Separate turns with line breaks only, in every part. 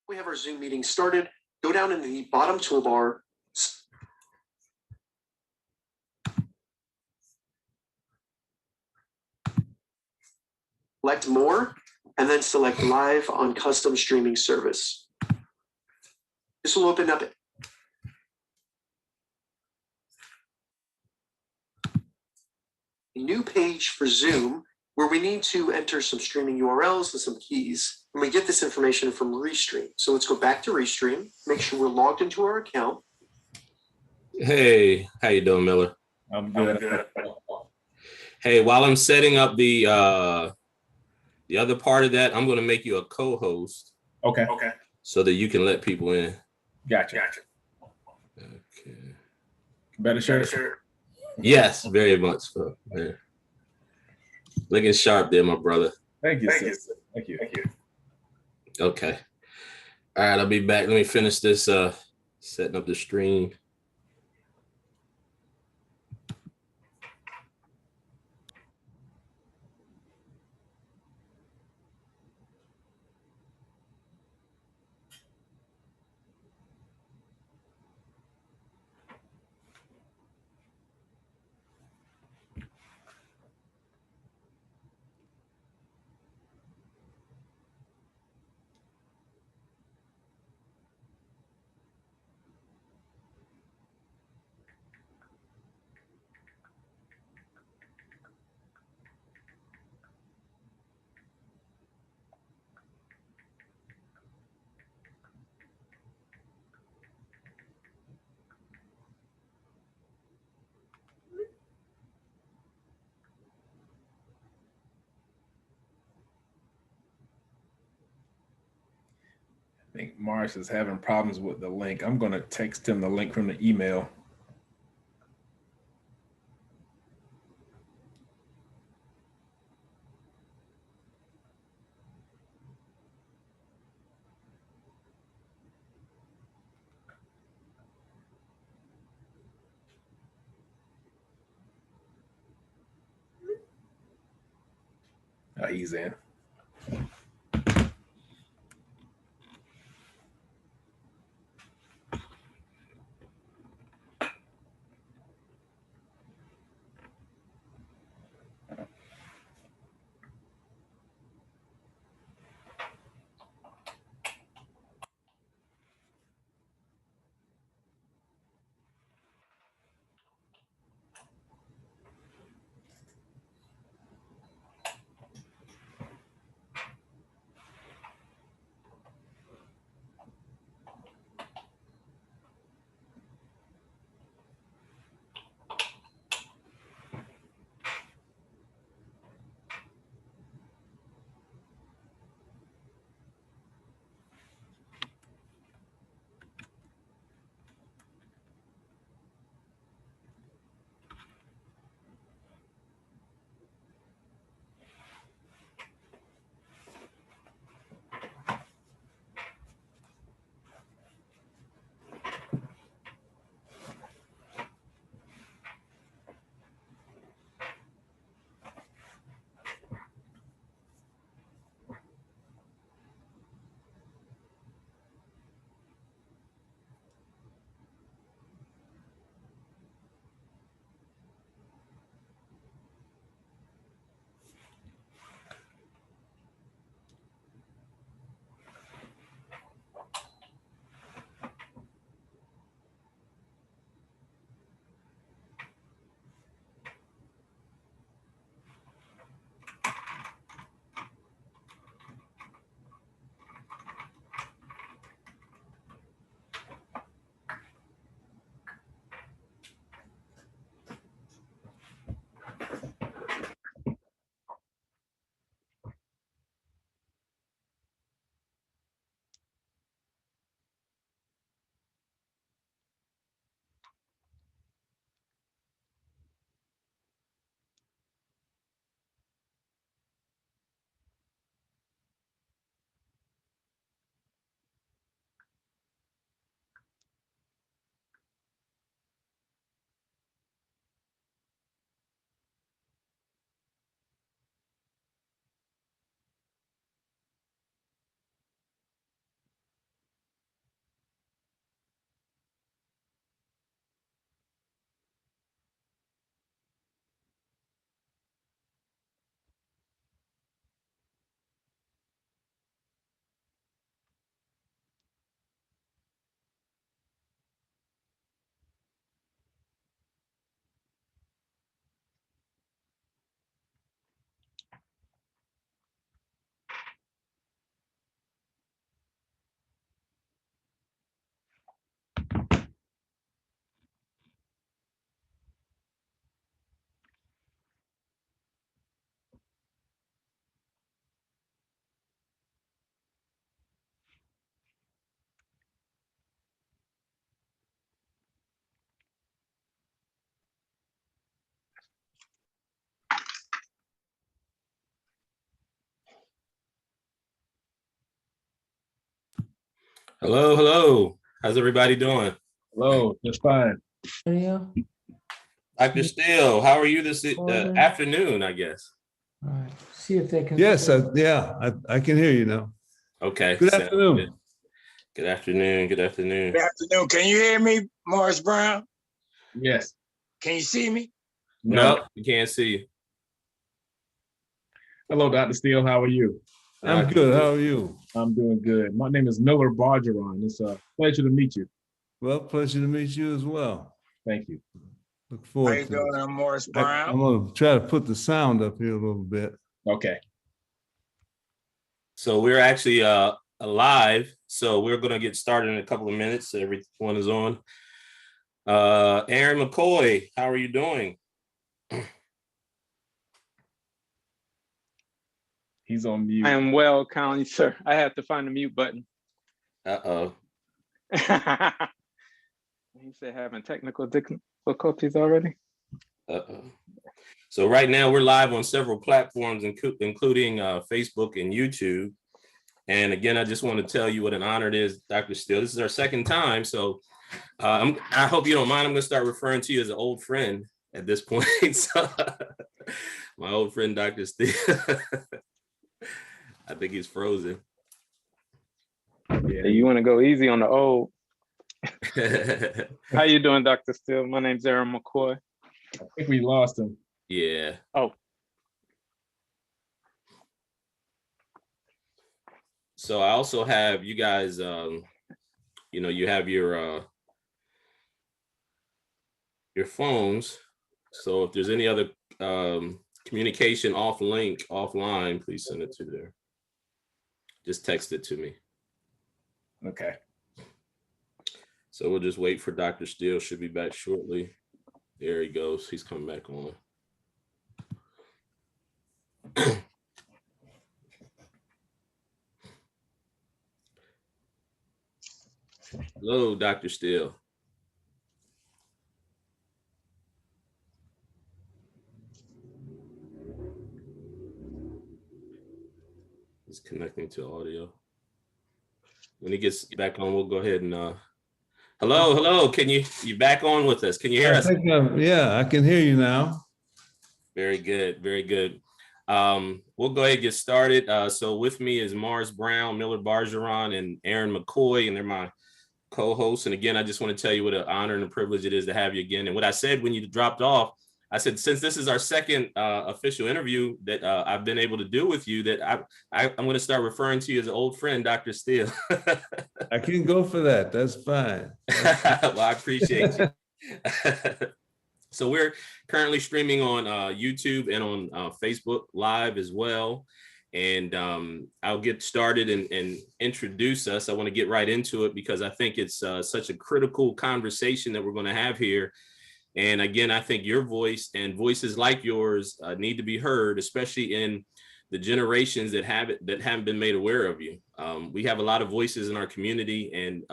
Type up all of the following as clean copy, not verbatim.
We have our Zoom meeting started. Go down in the bottom toolbar. Select More, and then select Live on Custom Streaming Service. This will open up a new page for Zoom where we need to enter some streaming URLs and some keys. And we get this information from Restream. So let's go back to Restream, make sure we're logged into our account.
Hey, how you doing, Miller?
I'm good.
Hey, while I'm setting up the other part of that, I'm going to make you a co-host.
Okay.
So that you can let people in.
Gotcha.
Okay.
Better shirt.
Yes, very much so. Yeah. Looking sharp there, my brother.
Thank you. Thank you.
Okay. All right, I'll be back. Let me finish this setting up the stream.
I think Mars is having problems with the link. I'm going to text him the link from the email. Oh, he's in.
Hello, hello. How's everybody doing?
Hello, just fine.
Yeah.
Dr. Steele, how are you this
Morning.
afternoon, I guess?
All right. See if they can.
Yes, I can hear you now.
Okay.
Good
sounds
afternoon.
good. Good afternoon. Good afternoon.
Good afternoon. Can you hear me, Morris Brown?
Yes.
Can you see me?
No, you can't see you.
Hello, Dr. Steele. How are you?
I'm good. How are you?
I'm doing good. My name is Miller Bargeron. It's a pleasure to meet you.
Well, pleasure to meet you as well.
Thank you.
Look
How
forward
you
to
doing?
it.
I'm Morris
I'm
Brown.
going to try to put the sound up here a little bit.
Okay.
So we're actually live. So we're going to get started in a couple of minutes. Everyone is on. Aaron McCoy, how are you doing?
He's on mute.
I am well, County, sir. I have to find the mute button.
Uh-oh.
He said having technical difficulties already.
Uh-oh. So right now we're live on several platforms, including Facebook and YouTube. And again, I just want to tell you what an honor it is, Dr. Steele. This is our second time. So I hope you don't mind. I'm going to start referring to you as an old friend at this point. So, my old friend, Dr. Steele. I think he's frozen.
Yeah.
You want to go easy on the old. How you doing, Dr. Steele? My name's Aaron McCoy.
I think we lost him.
Yeah.
Oh.
So I also have you guys, you have your phones. So if there's any other communication offline, please send it to there. Just text it to me.
Okay.
So we'll just wait for Dr. Steele. Should be back shortly. There he goes. He's coming back on. Hello, Dr. Steele. He's connecting to audio. When he gets back on, we'll go ahead and hello. Can you back on with us? Can you hear us?
Yeah, I can hear you now.
Very good. We'll go ahead and get started. So with me is Morris Brown, Miller Bargeron, and Aaron McCoy, and they're my co-hosts. And again, I just want to tell you what an honor and a privilege it is to have you again. And what I said when you dropped off, I said, since this is our second official interview that I've been able to do with you, that I'm going to start referring to you as an old friend, Dr. Steele.
I can go for that. That's fine.
Well, I appreciate you. So we're currently streaming on YouTube and on Facebook Live as well. And I'll get started and introduce us. I want to get right into it because I think it's such a critical conversation that we're going to have here. And again, I think your voice and voices like yours need to be heard, especially in the generations that haven't been made aware of you. We have a lot of voices in our community, and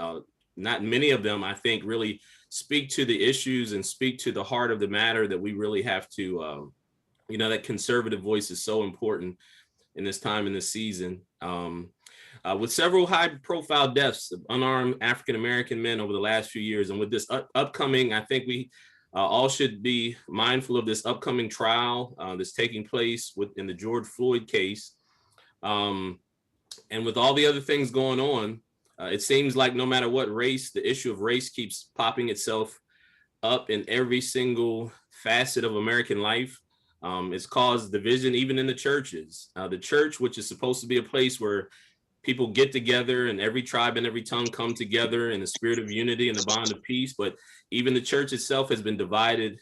not many of them, I think, really speak to the issues and speak to the heart of the matter that we really have to, that conservative voice is so important in this time in this season. With several high-profile deaths of unarmed African-American men over the last few years, and with this upcoming, I think we all should be mindful of this upcoming trial that's taking place in the George Floyd case. And with all the other things going on, it seems like no matter what race, the issue of race keeps popping itself up in every single facet of American life. It's caused division even in the churches. The church, which is supposed to be a place where people get together and every tribe and every tongue come together in the spirit of unity and the bond of peace. But even the church itself has been divided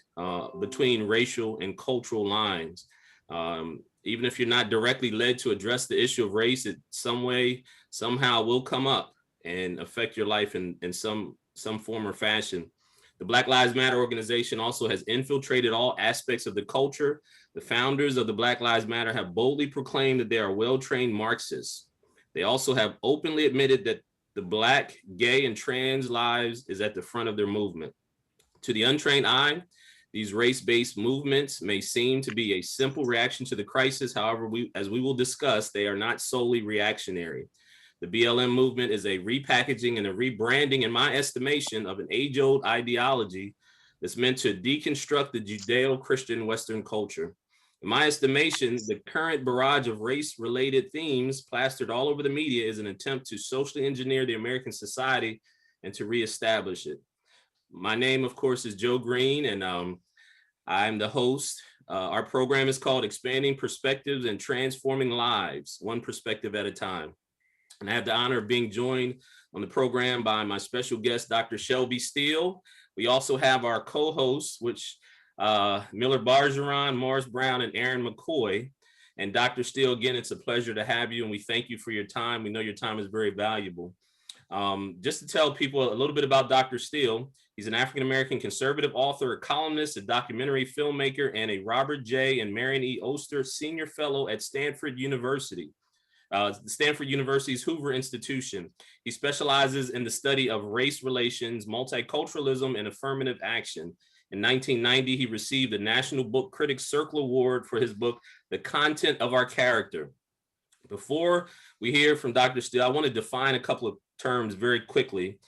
between racial and cultural lines. Even if you're not directly led to address the issue of race, it some way, somehow will come up and affect your life in some form or fashion. The Black Lives Matter organization also has infiltrated all aspects of the culture. The founders of the Black Lives Matter have boldly proclaimed that they are well-trained Marxists. They also have openly admitted that the Black, gay, and trans lives is at the front of their movement. To the untrained eye, these race-based movements may seem to be a simple reaction to the crisis. However, as we will discuss, they are not solely reactionary. The BLM movement is a repackaging and a rebranding, in my estimation, of an age-old ideology that's meant to deconstruct the Judeo-Christian Western culture. In my estimation, the current barrage of race-related themes plastered all over the media is an attempt to socially engineer the American society and to reestablish it. My name, of course, is Joe Green, and I'm the host. Our program is called Expanding Perspectives and Transforming Lives, one perspective at a time. And I have the honor of being joined on the program by my special guest, Dr. Shelby Steele. We also have our co-hosts, which Miller Bargeron, Morris Brown, and Aaron McCoy. And Dr. Steele, again, it's a pleasure to have you, and we thank you for your time. We know your time is very valuable. Just to tell people a little bit about Dr. Steele, he's an African-American conservative author, a columnist, a documentary filmmaker, and a Robert J. and Marion E. Oster Senior Fellow at Stanford University. Stanford University's Hoover Institution. He specializes in the study of race relations, multiculturalism, and affirmative action. In 1990, he received the National Book Critics Circle Award for his book, The Content of Our Character. Before we hear from Dr. Steele, I want to define a couple of terms very quickly.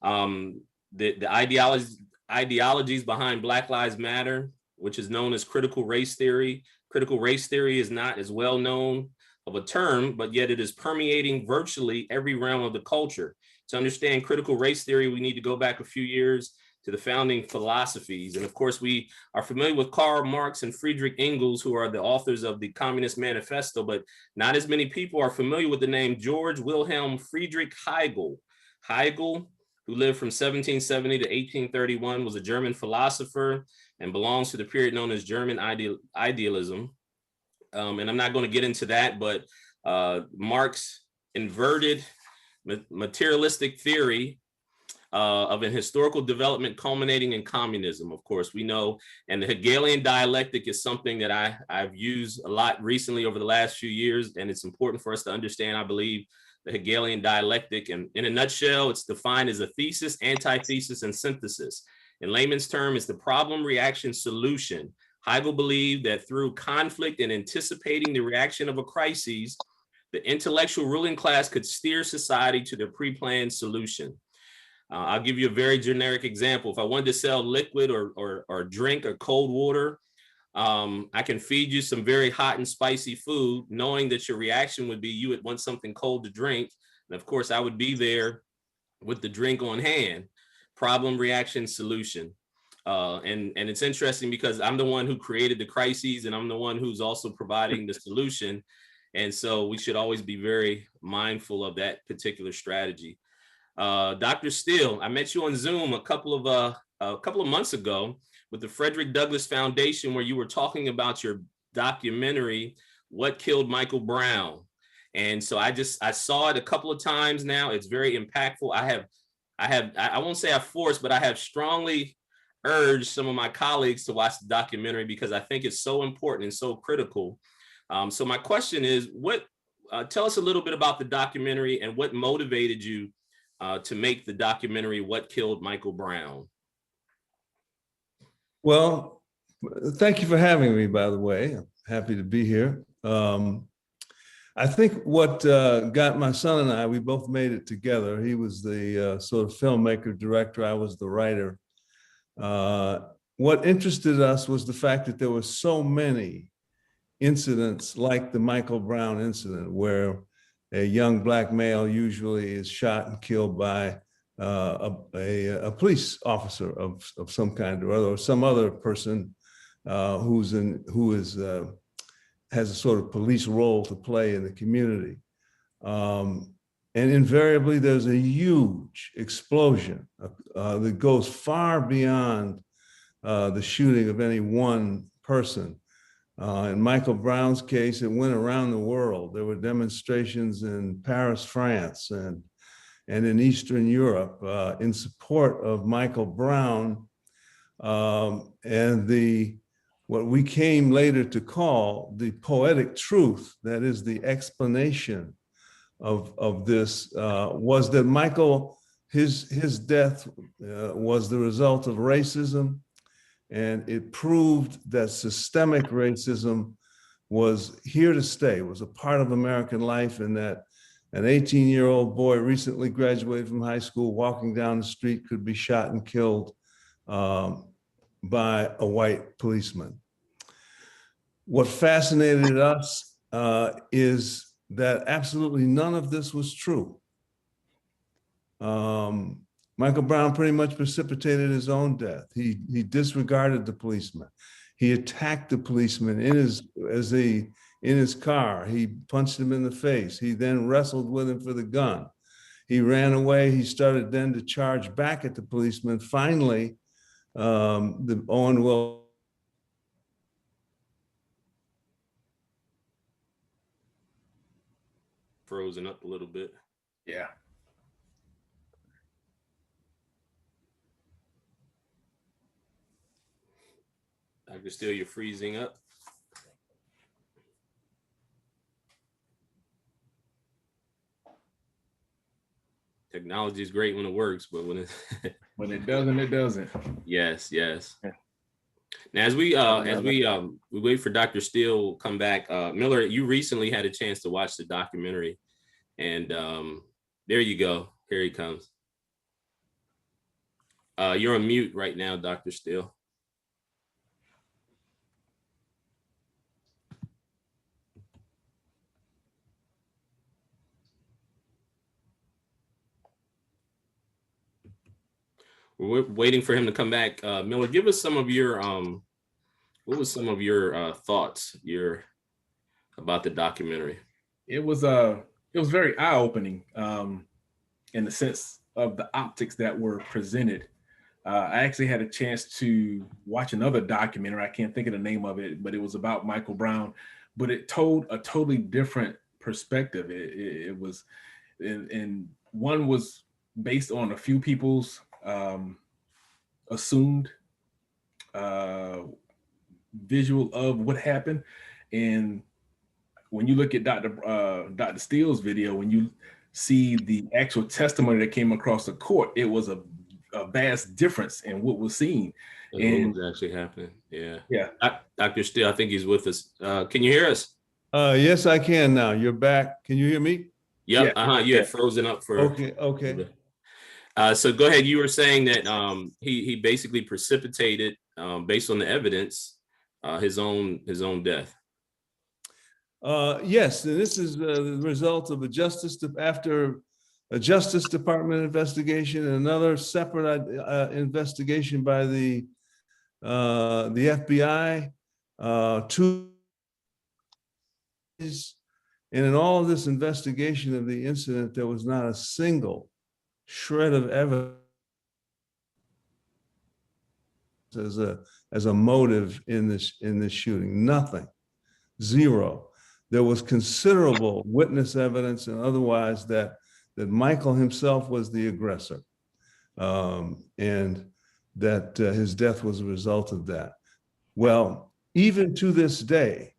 The ideologies behind Black Lives Matter, which is known as critical race theory. Critical race theory is not as well known of a term, but yet it is permeating virtually every realm of the culture. To understand critical race theory, we need to go back a few years to the founding philosophies. And of course, we are familiar with Karl Marx and Friedrich Engels, who are the authors of the Communist Manifesto, but not as many people are familiar with the name George Wilhelm Friedrich Hegel. Hegel, who lived from 1770 to 1831, was a German philosopher and belongs to the period known as German idealism. And I'm not going to get into that, but Marx inverted materialistic theory of an historical development culminating in communism, of course, we know. And the Hegelian dialectic is something that I've used a lot recently over the last few years, and it's important for us to understand, I believe, the Hegelian dialectic. And in a nutshell, it's defined as a thesis, antithesis, and synthesis. In layman's term, it's the problem, reaction, solution. Hegel believed that through conflict and anticipating the reaction of a crisis, the intellectual ruling class could steer society to the pre-planned solution. I'll give you a very generic example. If I wanted to sell liquid or drink or cold water, I can feed you some very hot and spicy food, knowing that your reaction would be you would want something cold to drink. And of course, I would be there with the drink on hand. Problem, reaction, solution. And it's interesting because I'm the one who created the crises, and I'm the one who's also providing the solution. And so we should always be very mindful of that particular strategy. Dr. Steele, I met you on Zoom a couple of months ago with the Frederick Douglass Foundation, where you were talking about your documentary, What Killed Michael Brown. And so I saw it a couple of times now. It's very impactful. I won't say I've forced, but I have strongly urged some of my colleagues to watch the documentary because I think it's so important and so critical. So my question is, tell us a little bit about the documentary and what motivated you to make the documentary, What Killed Michael Brown?
Well, thank you for having me, by the way. I'm happy to be here. I think what got my son and I, we both made it together. He was the sort of filmmaker, director. I was the writer. What interested us was the fact that there were so many incidents like the Michael Brown incident, where a young Black male usually is shot and killed by a police officer of some kind or other, or some other person who has a sort of police role to play in the community. And invariably, there's a huge explosion that goes far beyond the shooting of any one person. In Michael Brown's case, it went around the world. There were demonstrations in Paris, France, and in Eastern Europe in support of Michael Brown and what we came later to call the poetic truth, that is the explanation of this, was that Michael, his death was the result of racism. And it proved that systemic racism was here to stay, was a part of American life, and that an 18-year-old boy recently graduated from high school walking down the street could be shot and killed by a white policeman. What fascinated us is that absolutely none of this was true. Michael Brown pretty much precipitated his own death. He disregarded the policeman. He attacked the policeman in his car. He punched him in the face. He then wrestled with him for the gun. He ran away. He started then to charge back at the policeman. Finally, the Owen Will
Frozen up a little bit.
Yeah.
Dr. Steele, you're freezing up. Technology is great when it works, but when
When it doesn't, it doesn't.
yes.
Yeah.
Now, as we wait for Dr. Steele to come back, Miller, you recently had a chance to watch the documentary, and there you go. Here he comes. You're on mute right now, Dr. Steele. We're waiting for him to come back. Miller, give us some of your what was some of your thoughts about the documentary?
It was very eye-opening in the sense of the optics that were presented. I actually had a chance to watch another documentary. I can't think of the name of it, but it was about Michael Brown, but it told a totally different perspective. It was, and one was based on a few people's assumed visual of what happened. And when you look at Dr. Steele's video, when you see the actual testimony that came across the court, it was a vast difference in what was seen.
And what was actually happening. Yeah.
Yeah.
Dr. Steele, I think he's with us. Can you hear us?
Yes, I can now. You're back. Can you hear me?
Yep.
Yeah.
You had frozen up for.
Okay.
So go ahead. You were saying that he basically precipitated, based on the evidence, his own death.
Yes, and this is the result of after a Justice Department investigation and another separate investigation by the FBI. And in all of this investigation of the incident, there was not a single shred of evidence as a motive in this shooting. Nothing. Zero. There was considerable witness evidence and otherwise that Michael himself was the aggressor, and that his death was a result of that. Well, even to this day,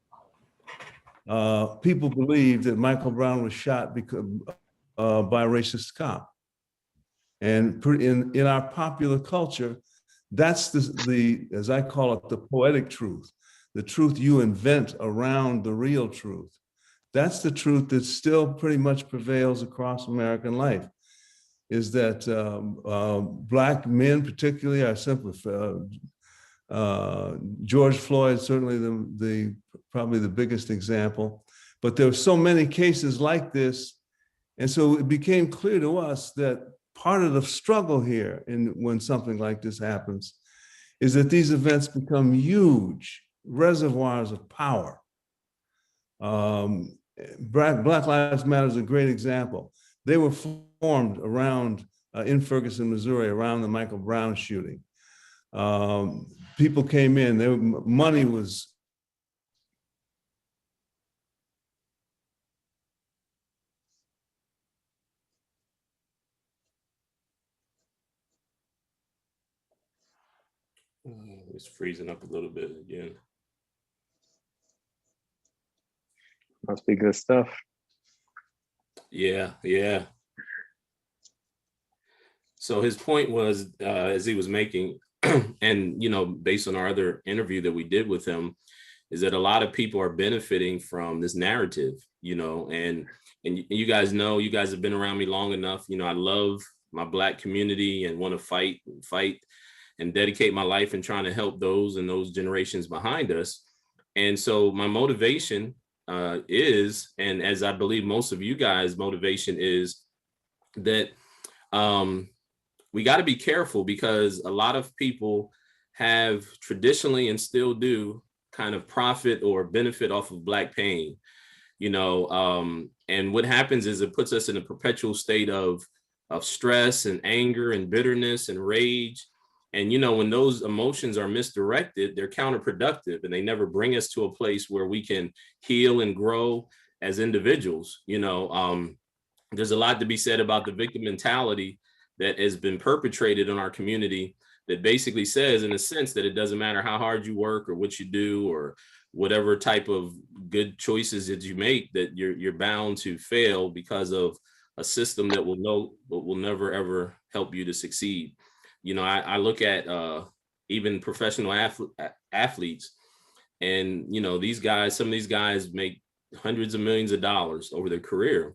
people believe that Michael Brown was shot by a racist cop. And in our popular culture, that's the as I call it, the poetic truth, the truth you invent around the real truth. That's the truth that still pretty much prevails across American life, is that Black men particularly are simply, George Floyd, certainly probably the biggest example, but there were so many cases like this. And so it became clear to us that part of the struggle here when something like this happens is that these events become huge reservoirs of power. Black Lives Matter is a great example. They were formed around, in Ferguson, Missouri, around the Michael Brown shooting. People came in, money was
It's freezing up a little bit again.
Must be good stuff.
Yeah. So his point was, as he was making, and based on our other interview that we did with him, is that a lot of people are benefiting from this narrative, and you guys know, you guys have been around me long enough. I love my Black community and want to fight and dedicate my life in trying to help those and those generations behind us. And so my motivation is, and as I believe most of you guys' motivation is, that we got to be careful, because a lot of people have traditionally and still do kind of profit or benefit off of Black pain, and what happens is it puts us in a perpetual state of stress and anger and bitterness and rage. And, when those emotions are misdirected, they're counterproductive, and they never bring us to a place where we can heal and grow as individuals. There's a lot to be said about the victim mentality that has been perpetrated in our community, that basically says, in a sense, that it doesn't matter how hard you work or what you do or whatever type of good choices that you make, that you're bound to fail because of a system that will never ever help you to succeed. I look at even professional athletes, and these guys, some of these guys make hundreds of millions of dollars over their career,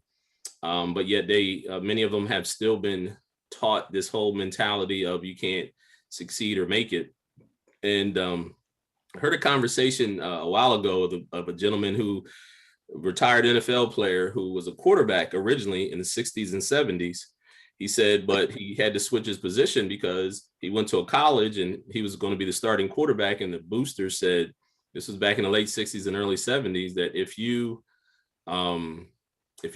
but yet many of them have still been taught this whole mentality of you can't succeed or make it. And I heard a conversation a while ago of a gentleman who retired NFL player who was a quarterback originally in the 60s and 70s. He said, but he had to switch his position because he went to a college and he was going to be the starting quarterback. And the boosters said, this was back in the late 60s and early 70s, that if you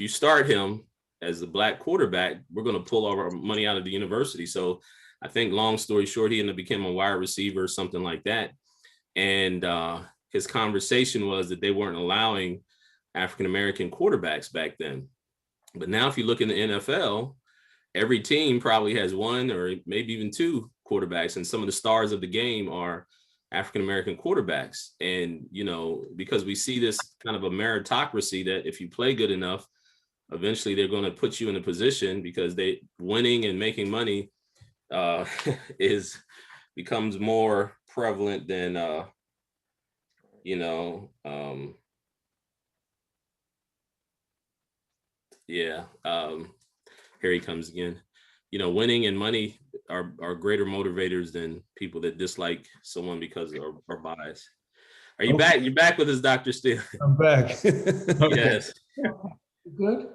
start him as the Black quarterback, we're going to pull all our money out of the university. So I think, long story short, he ended up becoming a wide receiver or something like that. And his conversation was that they weren't allowing African-American quarterbacks back then. But now if you look in the NFL, every team probably has one or maybe even two quarterbacks, and some of the stars of the game are African-American quarterbacks. And, because we see this kind of a meritocracy, that if you play good enough, eventually they're going to put you in a position, because winning and making money becomes more prevalent than, here he comes again. Winning and money are greater motivators than people that dislike someone because are biased. Are you back? You're back with us, Dr. Steele.
I'm back.
Yes.
Good?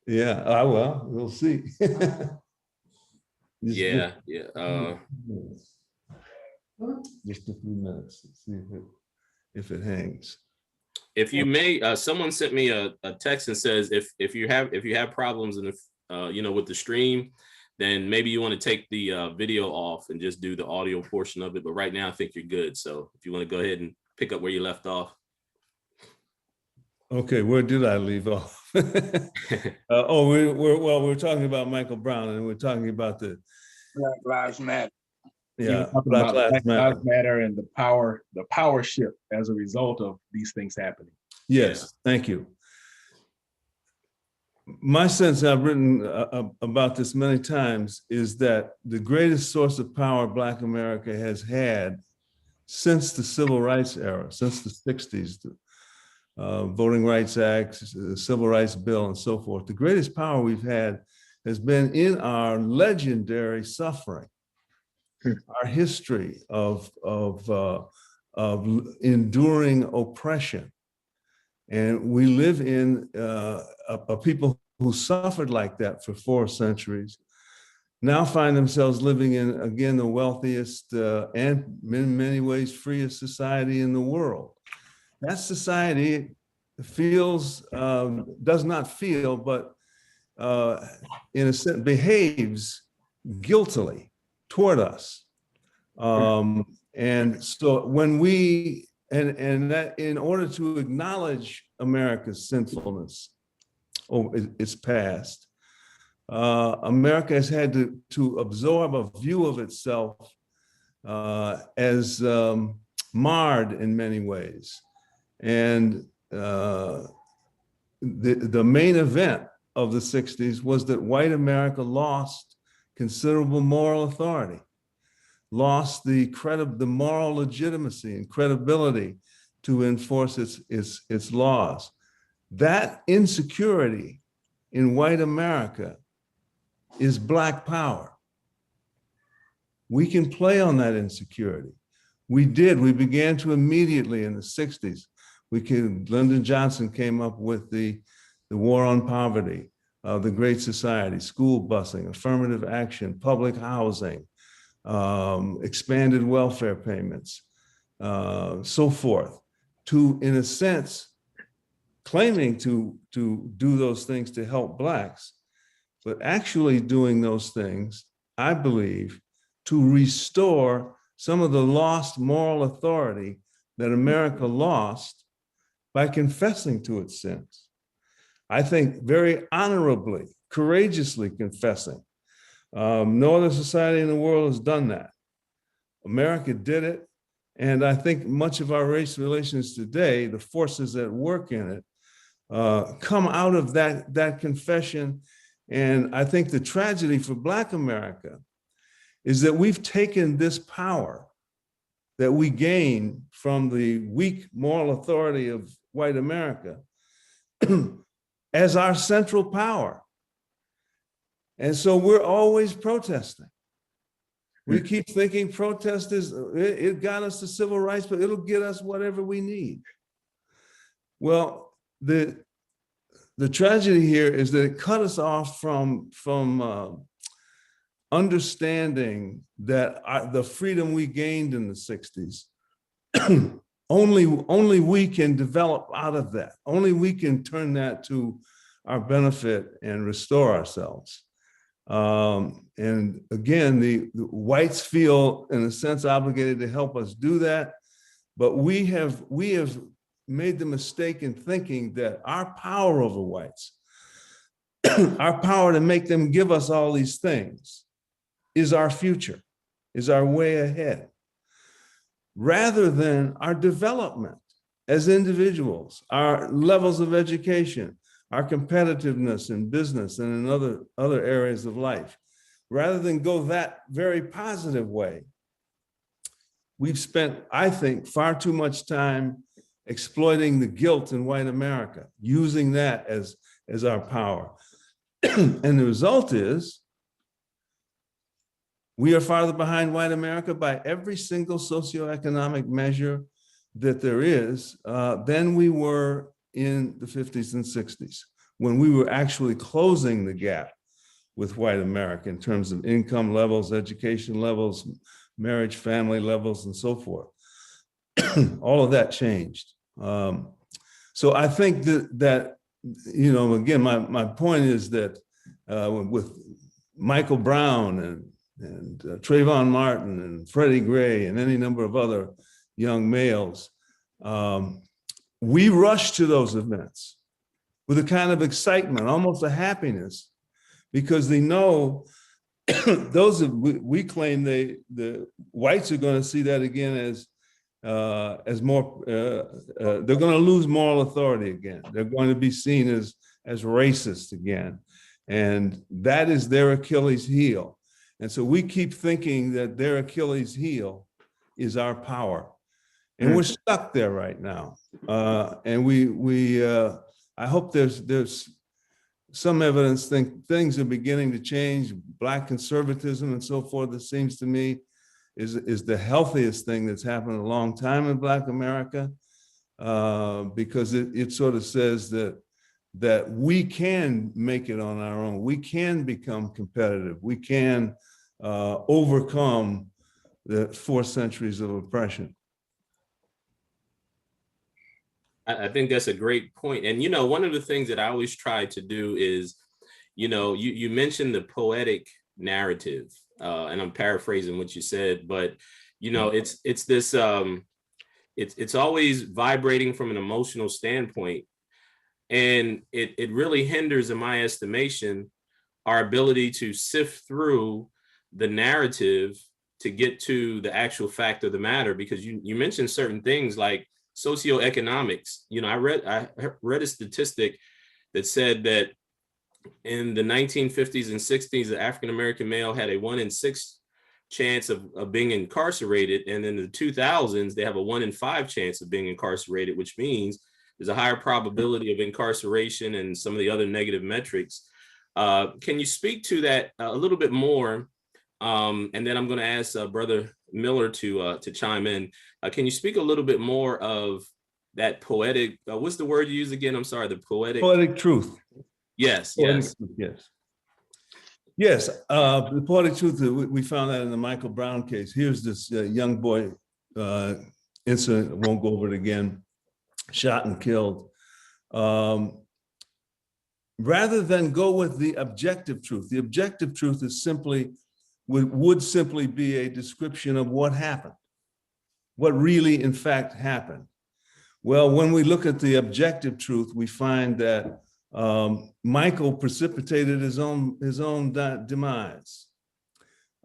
Yeah, well, we'll see.
Yeah.
Just a few minutes. Let's see if it hangs.
If you may, someone sent me a text and says, if you have problems and with the stream, then maybe you want to take the video off and just do the audio portion of it. But right now, I think you're good. So if you want to go ahead and pick up where you left off.
Okay, where did I leave off? We're talking about Michael Brown, and we're talking about the
Black Lives Matter.
Black Lives
Matter and the power shift as a result of these things happening.
Yes, thank you. My sense, I've written about this many times, is that the greatest source of power Black America has had since the Civil Rights era, since the 60s, the Voting Rights Act, the Civil Rights Bill, and so forth. The greatest power we've had has been in our legendary suffering, our history of enduring oppression. And we live in a people who suffered like that for 4 centuries, now find themselves living in, again, the wealthiest and in many ways freest society in the world. That society does not feel, but in a sense behaves guiltily toward us. And so when and that in order to acknowledge America's sinfulness over its past, America has had to absorb a view of itself as marred in many ways. And the main event of the 60s was that white America lost considerable moral authority, lost the moral legitimacy and credibility to enforce its laws. That insecurity in white America is Black power. We can play on that insecurity. We began to immediately in the 60s. Lyndon Johnson came up with the war on poverty, the Great Society, school busing, affirmative action, public housing, expanded welfare payments, so forth, to, in a sense, claiming to do those things to help Blacks, but actually doing those things, I believe, to restore some of the lost moral authority that America lost by confessing to its sins. I think very honorably, courageously confessing. No other society in the world has done that. America did it. And I think much of our race relations today, the forces that work in it, come out of that confession. And I think the tragedy for Black America is that we've taken this power that we gain from the weak moral authority of white America as our central power. And so we're always protesting. We keep thinking protest it got us to civil rights, but it'll get us whatever we need. Well, the tragedy here is that it cut us off from understanding that the freedom we gained in the 60s, only we can develop out of that. Only we can turn that to our benefit and restore ourselves. And again, the whites feel, in a sense, obligated to help us do that. But we have made the mistake in thinking that our power over whites, our power to make them give us all these things, is our future, is our way ahead, rather than our development as individuals, our levels of education, our competitiveness in business and in other areas of life. Rather than go that very positive way, we've spent, I think, far too much time exploiting the guilt in white America, using that as our power. And the result is we are farther behind white America by every single socioeconomic measure that there is than we were in the 50s and 60s, when we were actually closing the gap with white America in terms of income levels, education levels, marriage, family levels, and so forth. All of that changed. So I think that you know, again, my point is that with Michael Brown and Trayvon Martin and Freddie Gray and any number of other young males, we rush to those events with a kind of excitement, almost a happiness, because they know we claim the whites are going to see that again as more, they're going to lose moral authority again. They're going to be seen as racist again. And that is their Achilles heel. And so we keep thinking that their Achilles heel is our power. And we're stuck there right now. And I hope there's some evidence things are beginning to change. Black conservatism and so forth, it seems to me, is the healthiest thing that's happened in a long time in Black America, because it sort of says that we can make it on our own. We can become competitive. We can overcome the 4 centuries of oppression.
I think that's a great point. And, you know, one of the things that I always try to do is, you know, you mentioned the poetic narrative, and I'm paraphrasing what you said, but, you know, it's this, it's always vibrating from an emotional standpoint. And it really hinders, in my estimation, our ability to sift through the narrative to get to the actual fact of the matter, because you mentioned certain things like socioeconomics. You know, I read a statistic that said that in the 1950s and 60s, the African-American male had a 1 in 6 chance of being incarcerated. And in the 2000s, they have a 1 in 5 chance of being incarcerated, which means there's a higher probability of incarceration and some of the other negative metrics. Can you speak to that a little bit more? And then I'm going to ask Brother Miller to chime in. Can you speak a little bit more of that poetic, what's the word you use again? I'm sorry, the
Poetic truth.
Yes,
Poetic
yes.
truth, yes. Yes, the poetic truth, we found that in the Michael Brown case. Here's this young boy incident, I won't go over it again, shot and killed. Rather than go with the objective truth is simply, would simply be a description of what happened, what really in fact happened. Well, when we look at the objective truth, we find that Michael precipitated his own demise.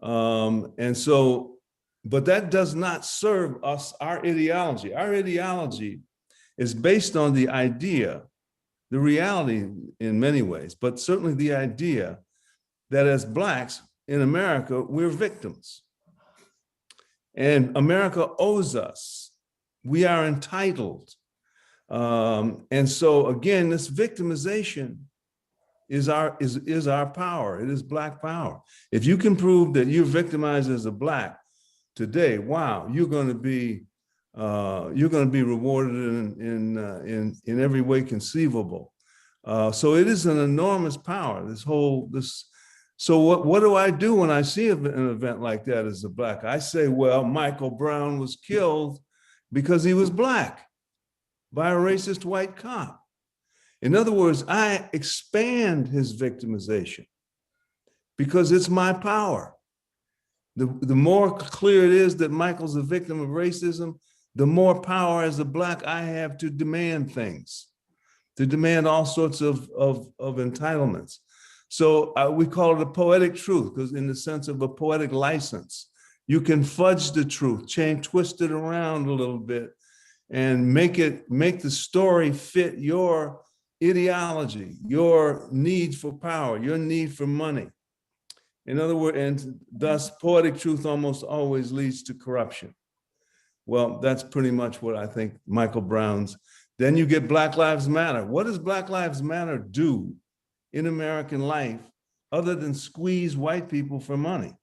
And so, but that does not serve us, our ideology. Our ideology is based on the idea, the reality in many ways, but certainly the idea that as Blacks in America, we're victims. And America owes us. We are entitled. And so again, this victimization is our power. It is Black power. If you can prove that you're victimized as a Black today, wow, you're going to be rewarded in every way conceivable. So it is an enormous power. So what do I do when I see an event like that as a Black? I say, well, Michael Brown was killed because he was Black by a racist white cop. In other words, I expand his victimization because it's my power. The more clear it is that Michael's a victim of racism, the more power as a Black I have to demand things, to demand all sorts of entitlements. So we call it a poetic truth, because in the sense of a poetic license, you can fudge the truth, twist it around a little bit, and make the story fit your ideology, your need for power, your need for money. In other words, and thus poetic truth almost always leads to corruption. Well, that's pretty much what I think Michael Brown's. Then you get Black Lives Matter. What does Black Lives Matter do in American life other than squeeze white people for money?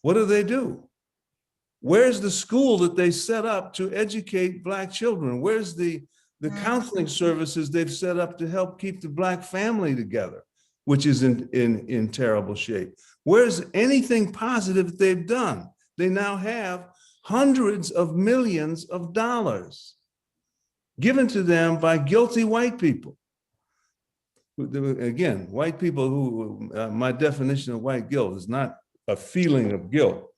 What do they do? Where's the school that they set up to educate Black children? Where's the counseling services they've set up to help keep the Black family together, which is in terrible shape? Where's anything positive they've done? They now have hundreds of millions of dollars given to them by guilty white people. Again, white people who, my definition of white guilt is not a feeling of guilt.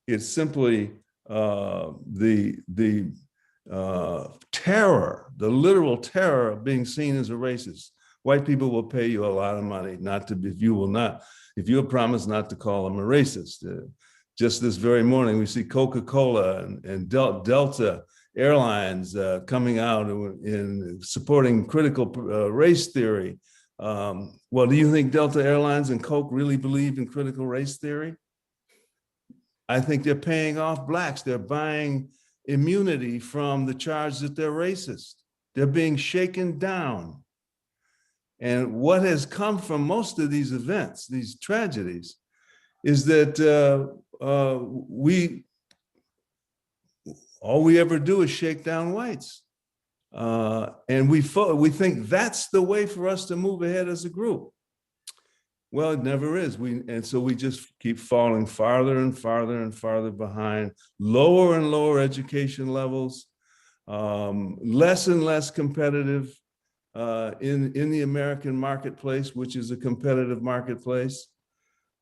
It's simply the terror, the literal terror of being seen as a racist. White people will pay you a lot of money if you'll promise not to call them a racist. Just this very morning, we see Coca-Cola and Delta Airlines coming out in supporting critical race theory. Well, do you think Delta Airlines and Coke really believe in critical race theory? I think they're paying off Blacks. They're buying immunity from the charge that they're racist. They're being shaken down. And what has come from most of these events, these tragedies, is that all we ever do is shake down whites. And we think that's the way for us to move ahead as a group. Well, it never is. And so we just keep falling farther and farther and farther behind, lower and lower education levels, less and less competitive in the American marketplace, which is a competitive marketplace,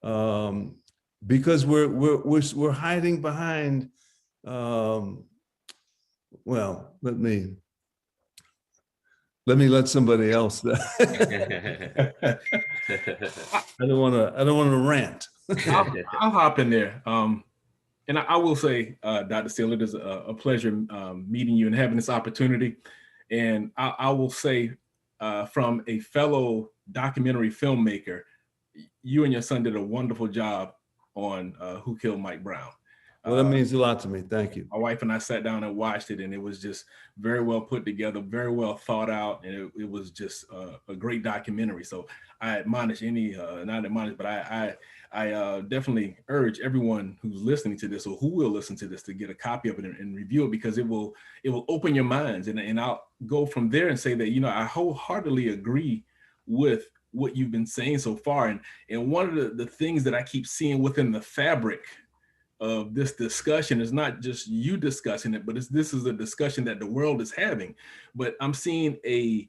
because we're hiding behind. Well, let somebody else. I don't want to rant.
I'll hop in there. And I will say, Dr. Steele, it is a pleasure meeting you and having this opportunity. And I will say, from a fellow documentary filmmaker, you and your son did a wonderful job on Who Killed Mike Brown.
Well, that means a lot to me. Thank you.
My wife and I sat down and watched it, and it was just very well put together, very well thought out, and it was just a great documentary. So I admonish not admonish, but I definitely urge everyone who's listening to this or who will listen to this to get a copy of it and review it, because it will open your minds. And I'll go from there and say that, you know, I wholeheartedly agree with what you've been saying so far. And one of the things that I keep seeing within the fabric of this discussion is not just you discussing it, but this is a discussion that the world is having. But I'm seeing a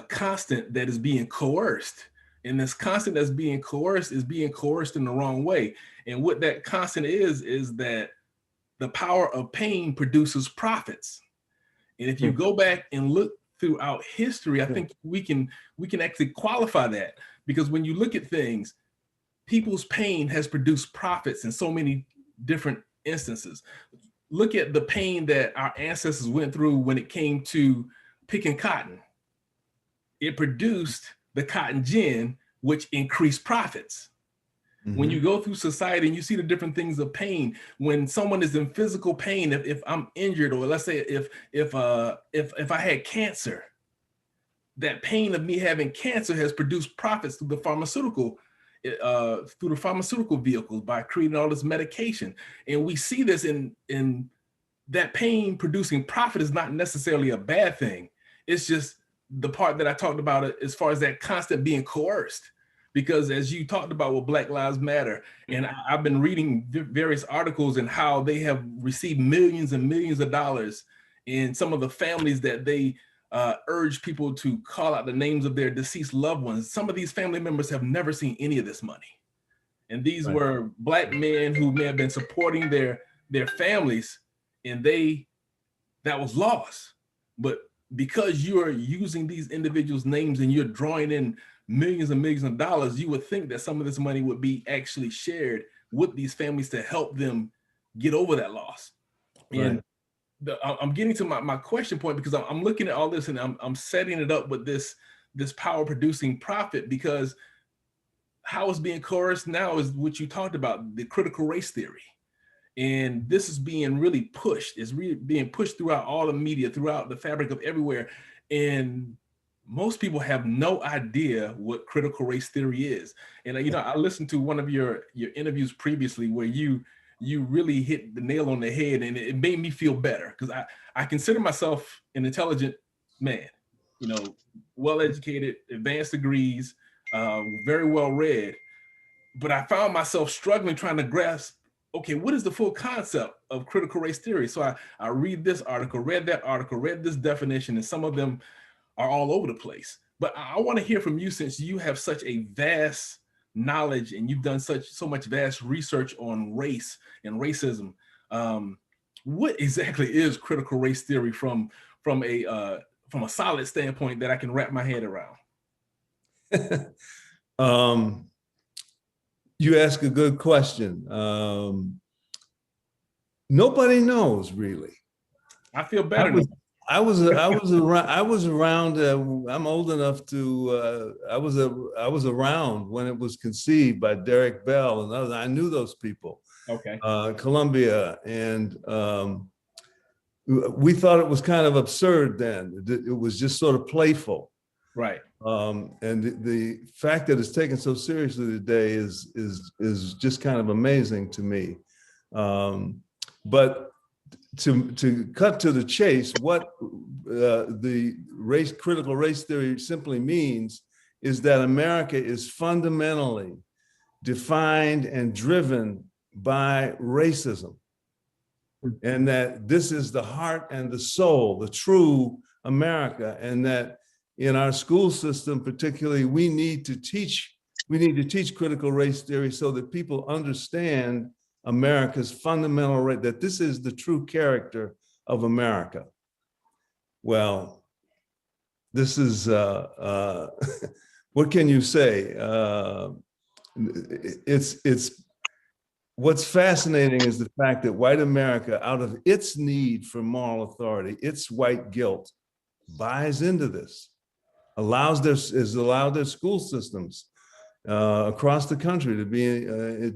constant that is being coerced, and this constant that's being coerced is being coerced in the wrong way. And what that constant is that the power of pain produces profits. And if you go back and look throughout history, I think we can actually qualify that, because when you look at things, people's pain has produced profits in so many different instances. Look at the pain that our ancestors went through when it came to picking cotton. It produced the cotton gin, which increased profits. Mm-hmm. When you go through society and you see the different things of pain, when someone is in physical pain, if I'm injured, or let's say if I had cancer, that pain of me having cancer has produced profits through the pharmaceutical vehicles by creating all this medication. And we see this in that pain producing profit is not necessarily a bad thing. It's just the part that I talked about as far as that constant being coerced. Because as you talked about with Black Lives Matter, and I've been reading various articles and how they have received millions and millions of dollars in some of the families that they urge people to call out the names of their deceased loved ones. Some of these family members have never seen any of this money. And these were Black men who may have been supporting their families, and that was lost. But because you are using these individuals' names and you're drawing in millions and millions of dollars, you would think that some of this money would be actually shared with these families to help them get over that loss. Right. And I'm getting to my question point, because I'm looking at all this and I'm setting it up with this power producing profit, because how it's being coerced now is what you talked about, the critical race theory. And this is being really pushed. It's really being pushed throughout all the media, throughout the fabric of everywhere. And most people have no idea what critical race theory is. And you know, I listened to one of your interviews previously where you really hit the nail on the head, and it made me feel better, because I consider myself an intelligent man, you know, well-educated, advanced degrees, very well read, but I found myself struggling trying to grasp, okay, what is the full concept of critical race theory? So I read this article, read that article, read this definition, and some of them are all over the place. But I want to hear from you, since you have such a vast knowledge and you've done so much vast research on race and racism. What exactly is critical race theory from a solid standpoint that I can wrap my head around?
You ask a good question. Nobody knows, really.
I feel better.
I was around. I'm old enough to. I was around when it was conceived by Derek Bell and others. I knew those people.
Okay.
Columbia, and we thought it was kind of absurd then. It was just sort of playful.
Right.
And the fact that it's taken so seriously today is just kind of amazing to me. But to cut to the chase, what the critical race theory simply means is that America is fundamentally defined and driven by racism, and that this is the heart and the soul, the true America, and that in our school system, particularly, we need to teach critical race theory so that people understand America's fundamental right, that this is the true character of America. Well, this is, what can you say? It's what's fascinating is the fact that white America, out of its need for moral authority, its white guilt, buys into this, has allowed their school systems across the country to be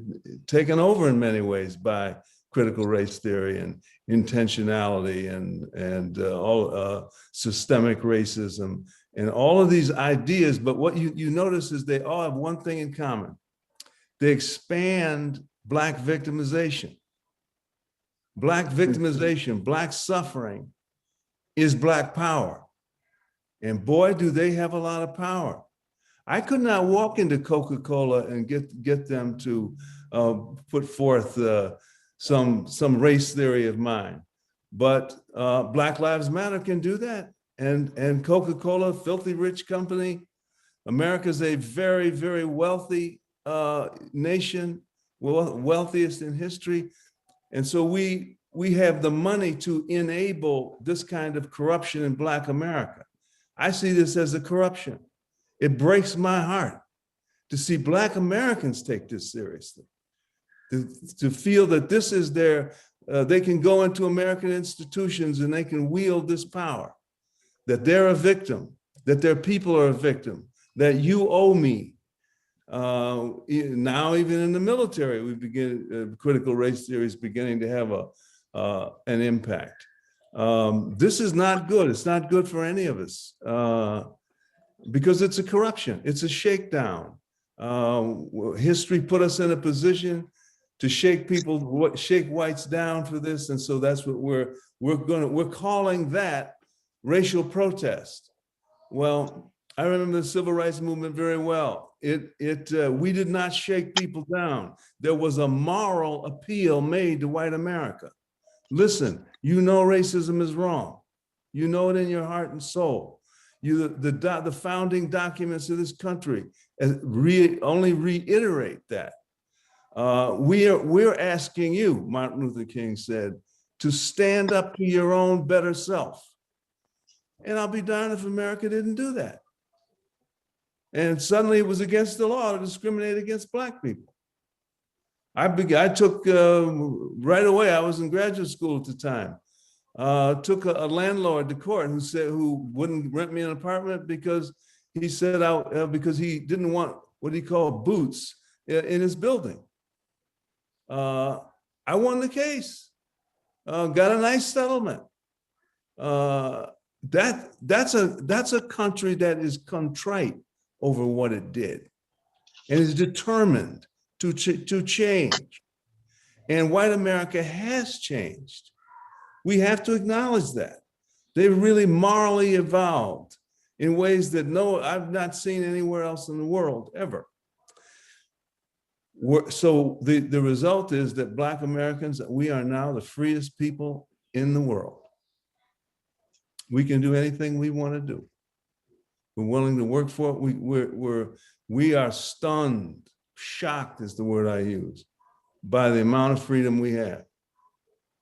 taken over in many ways by critical race theory and intentionality and all systemic racism and all of these ideas. But what you notice is they all have one thing in common. They expand Black victimization. Black victimization, Black suffering is Black power. And boy, do they have a lot of power. I could not walk into Coca-Cola and get them to put forth some race theory of mine. But Black Lives Matter can do that. And Coca-Cola, filthy rich company. America's a very, very wealthy nation, wealthiest in history. And so we have the money to enable this kind of corruption in Black America. I see this as a corruption. It breaks my heart to see Black Americans take this seriously, to feel that this is their, they can go into American institutions and they can wield this power, that they're a victim, that their people are a victim, that you owe me. Now, even in the military, we begin, critical race theory is beginning to have an impact. This is not good. It's not good for any of us because it's a corruption. It's a shakedown. History put us in a position to shake people, shake whites down for this, and so that's what we're calling that racial protest. Well, I remember the civil rights movement very well. We did not shake people down. There was a moral appeal made to white America. Listen, you know racism is wrong. You know it in your heart and soul. The founding documents of this country only reiterate that. We're asking you, Martin Luther King said, to stand up to your own better self. And I'll be darned if America didn't do that. And suddenly it was against the law to discriminate against Black people. I took, right away, I was in graduate school at the time, took a landlord to court who wouldn't rent me an apartment because he said because he didn't want what he called boots in his building. I won the case, got a nice settlement. That's a country that is contrite over what it did and is determined to change. And white America has changed. We have to acknowledge that. They've really morally evolved in ways that I've not seen anywhere else in the world ever. So the result is that Black Americans, we are now the freest people in the world. We can do anything we want to do. We're willing to work for it. We are stunned, shocked is the word I use, by the amount of freedom we have.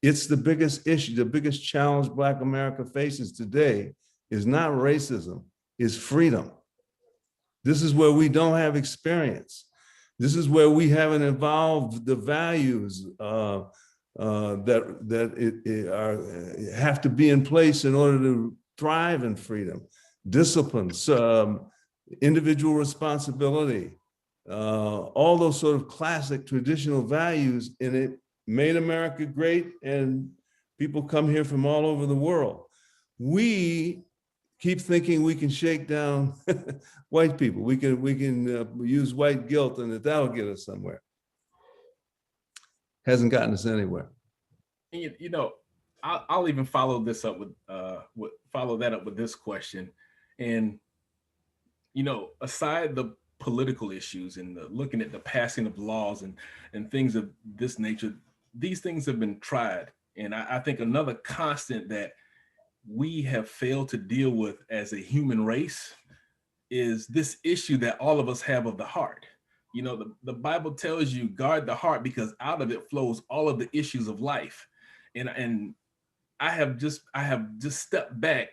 It's the biggest issue, the biggest challenge Black America faces today is not racism, is freedom. This is where we don't have experience. This is where we haven't evolved the values that have to be in place in order to thrive in freedom. Discipline, individual responsibility, all those sort of classic traditional values, and it made America great, and people come here from all over the world. We keep thinking we can shake down white people. We can use white guilt and that'll get us somewhere. Hasn't gotten us anywhere.
You know, I'll even follow this up with follow that up with this question. And, you know, aside the political issues and looking at the passing of laws and things of this nature, these things have been tried. And I think another constant that we have failed to deal with as a human race is this issue that all of us have of the heart. You know, the Bible tells you guard the heart because out of it flows all of the issues of life. And I have just stepped back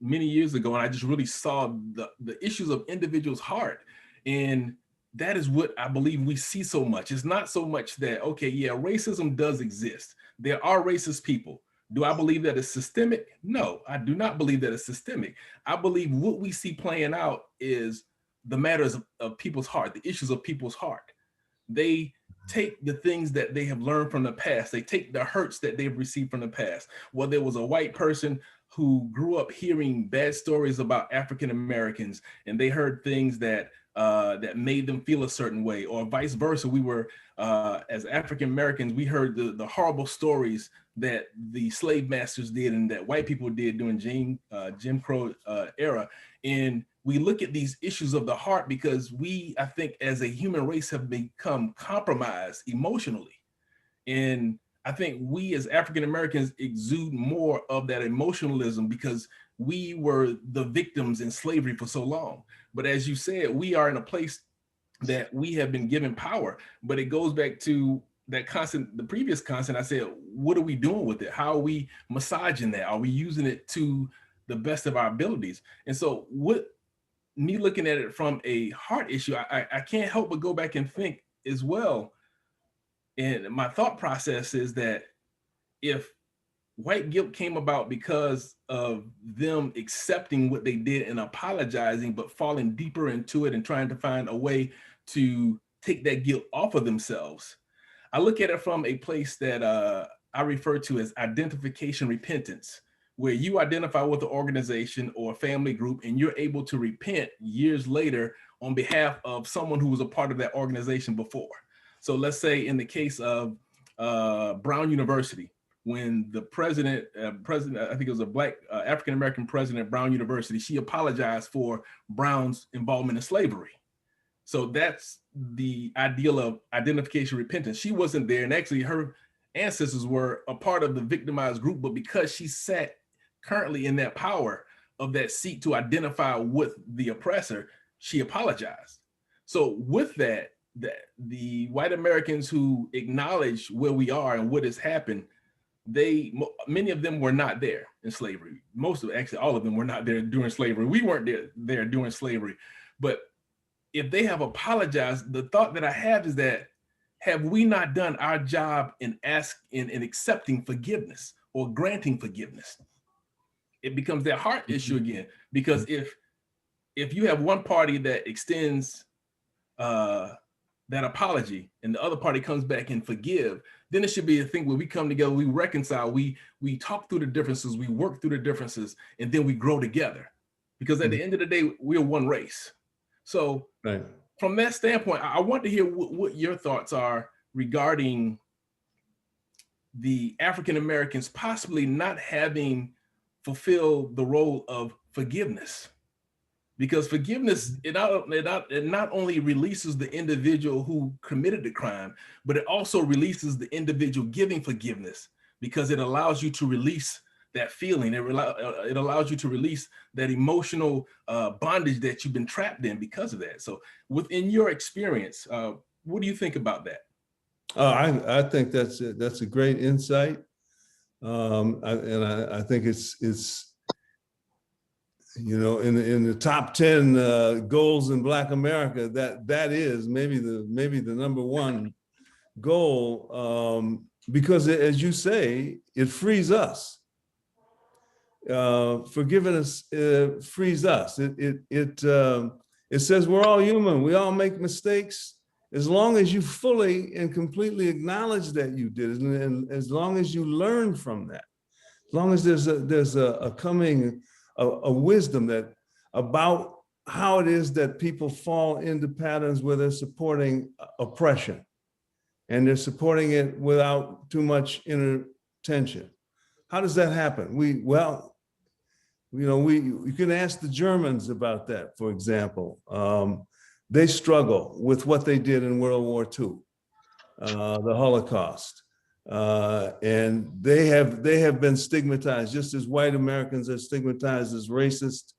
many years ago and I just really saw the issues of individuals' heart. And that is what I believe we see so much. It's not so much that, okay, yeah, racism does exist. There are racist people. Do I believe that it's systemic? No, I do not believe that it's systemic. I believe what we see playing out is the matters of people's heart, the issues of people's heart. They take the things that they have learned from the past. They take the hurts that they've received from the past. Well, there was a white person who grew up hearing bad stories about African Americans, and they heard things that that made them feel a certain way, or vice versa. We were, as African Americans, we heard the horrible stories that the slave masters did and that white people did during Jim Crow era. And we look at these issues of the heart because we, I think, as a human race, have become compromised emotionally. And I think we as African Americans exude more of that emotionalism because we were the victims in slavery for so long. But as you said, we are in a place that we have been given power, but it goes back to that constant, the previous constant. I said, what are we doing with it? How are we massaging that? Are we using it to the best of our abilities? And so me looking at it from a heart issue, I can't help but go back and think as well. And my thought process is that if white guilt came about because of them accepting what they did and apologizing, but falling deeper into it and trying to find a way to take that guilt off of themselves, I look at it from a place that I refer to as identification repentance, where you identify with the organization or family group and you're able to repent years later on behalf of someone who was a part of that organization before. So let's say in the case of Brown University, when the president, I think it was a black African-American president at Brown University, she apologized for Brown's involvement in slavery. So that's the ideal of identification repentance. She wasn't there, and actually her ancestors were a part of the victimized group, but because she sat currently in that power of that seat to identify with the oppressor, she apologized. So with that the white Americans who acknowledge where we are and what has happened, many of them were not there in slavery. Actually all of them were not there during slavery. We weren't there during slavery. But if they have apologized, the thought that I have is that, have we not done our job in accepting forgiveness or granting forgiveness? It becomes that heart issue again, because if you have one party that extends that apology and the other party comes back and forgive, then it should be a thing where we come together, we reconcile, we talk through the differences, we work through the differences, and then we grow together. Because at the end of the day, we're one race. So from that standpoint, I want to hear what your thoughts are regarding the African Americans possibly not having fulfilled the role of forgiveness. Because forgiveness, it not only releases the individual who committed the crime, but it also releases the individual giving forgiveness, because it allows you to release that feeling. It allows you to release that emotional bondage that you've been trapped in because of that. So within your experience, what do you think about that?
I think that's a great insight. I think it's in the top 10 goals in Black America, that is maybe the number one goal, because as you say, it frees us. Forgiveness frees us. It says we're all human. We all make mistakes. As long as you fully and completely acknowledge that you did, and as long as you learn from that, as long as there's a coming a wisdom that about how it is that people fall into patterns where they're supporting oppression, and they're supporting it without too much inner tension. How does that happen? You can ask the Germans about that, for example. They struggle with what they did in World War II, the Holocaust. And they have been stigmatized, just as white Americans are stigmatized as racist.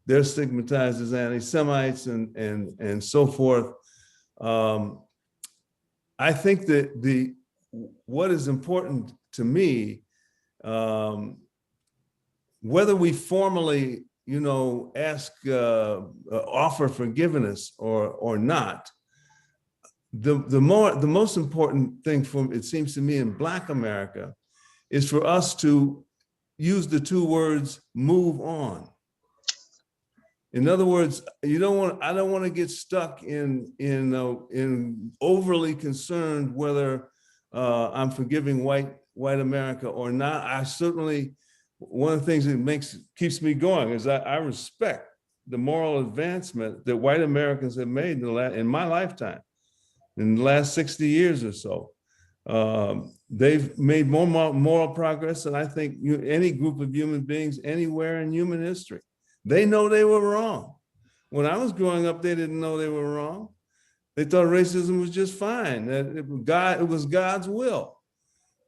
They're stigmatized as anti-Semites and so forth. I think that what is important to me, whether we formally, offer forgiveness or not, the most important thing it seems to me in Black America is for us to use the two words "move on." In other words, I don't want to get stuck in overly concerned whether I'm forgiving white America or not. I certainly, one of the things that keeps me going is I respect the moral advancement that white Americans have made in my lifetime, in the last 60 years or so. They've made more moral progress than I think any group of human beings anywhere in human history. They know they were wrong. When I was growing up, they didn't know they were wrong. They thought racism was just fine, that it was God's will.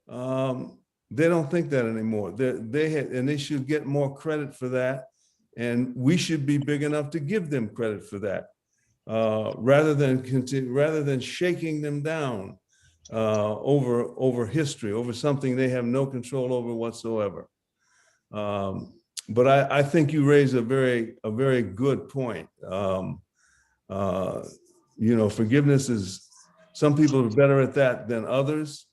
They don't think that anymore. They should get more credit for that. And we should be big enough to give them credit for that, rather than shaking them down over history, over something they have no control over whatsoever. But I think you raise a very good point. Forgiveness is, some people are better at that than others.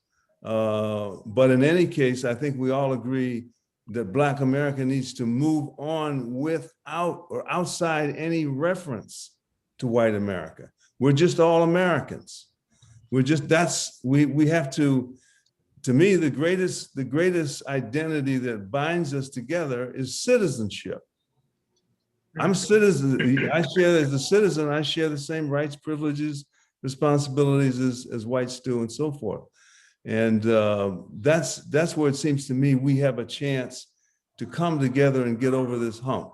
But in any case, I think we all agree that Black America needs to move on without or outside any reference to white America. We're just all Americans. We have to me, the greatest identity that binds us together is citizenship. I'm a citizen. As a citizen, I share the same rights, privileges, responsibilities as whites do, and so forth. And that's where it seems to me we have a chance to come together and get over this hump.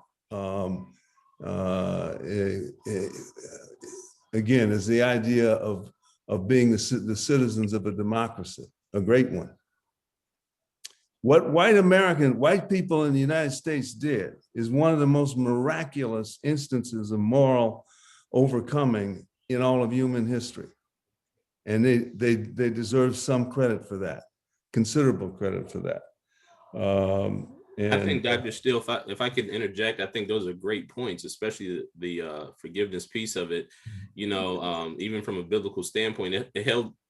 Again, is the idea of being the citizens of a democracy, a great one. What white people in the United States did is one of the most miraculous instances of moral overcoming in all of human history. And they deserve some credit for that, considerable credit for that.
I think, Dr. Steele, if I could interject, I think those are great points, especially the forgiveness piece of it. Even from a biblical standpoint,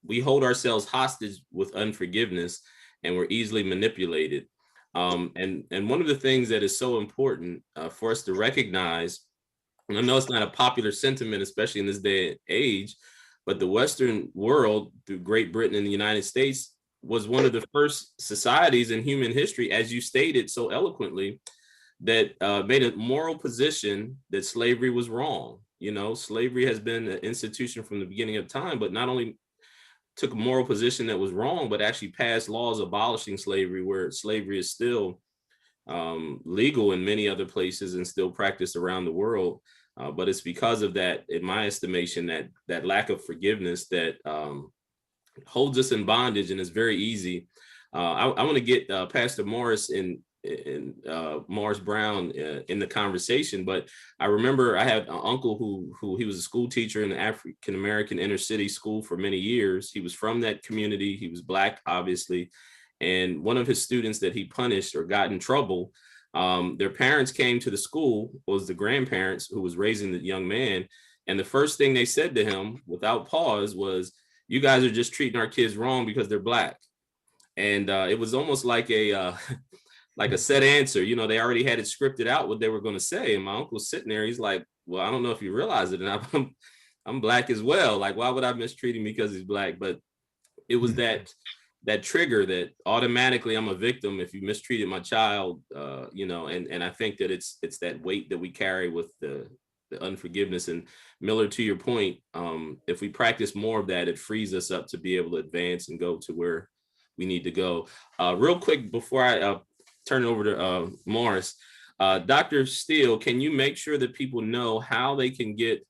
we hold ourselves hostage with unforgiveness, and we're easily manipulated. And one of the things that is so important for us to recognize, and I know it's not a popular sentiment, especially in this day and age, but the Western world, through Great Britain and the United States, was one of the first societies in human history, as you stated so eloquently, that made a moral position that slavery was wrong. Slavery has been an institution from the beginning of time, but not only took a moral position that was wrong, but actually passed laws abolishing slavery, where slavery is still legal in many other places and still practiced around the world. But it's because of that, in my estimation, that lack of forgiveness that holds us in bondage, and it's very easy. I want to get Pastor Morris and Morris Brown in the conversation, but I remember I had an uncle who he was a school teacher in the African American inner city school for many years. He was from that community. He was Black, obviously, and one of his students that he punished or got in trouble, their parents came to the school, was the grandparents who was raising the young man, and the first thing they said to him, without pause, was, "You guys are just treating our kids wrong because they're Black." And it was almost like a set answer. They already had it scripted out what they were going to say. And my uncle's sitting there. He's like, "Well, I don't know if you realize it, and I'm Black as well. Like, why would I mistreat him because he's Black?" But it was that trigger that automatically I'm a victim if you mistreated my child. And I think that it's that weight that we carry with the unforgiveness. And Miller, to your point, if we practice more of that, it frees us up to be able to advance and go to where we need to go. Real quick, before I turn it over to Morris, Dr. Steele, can you make sure that people know how they can get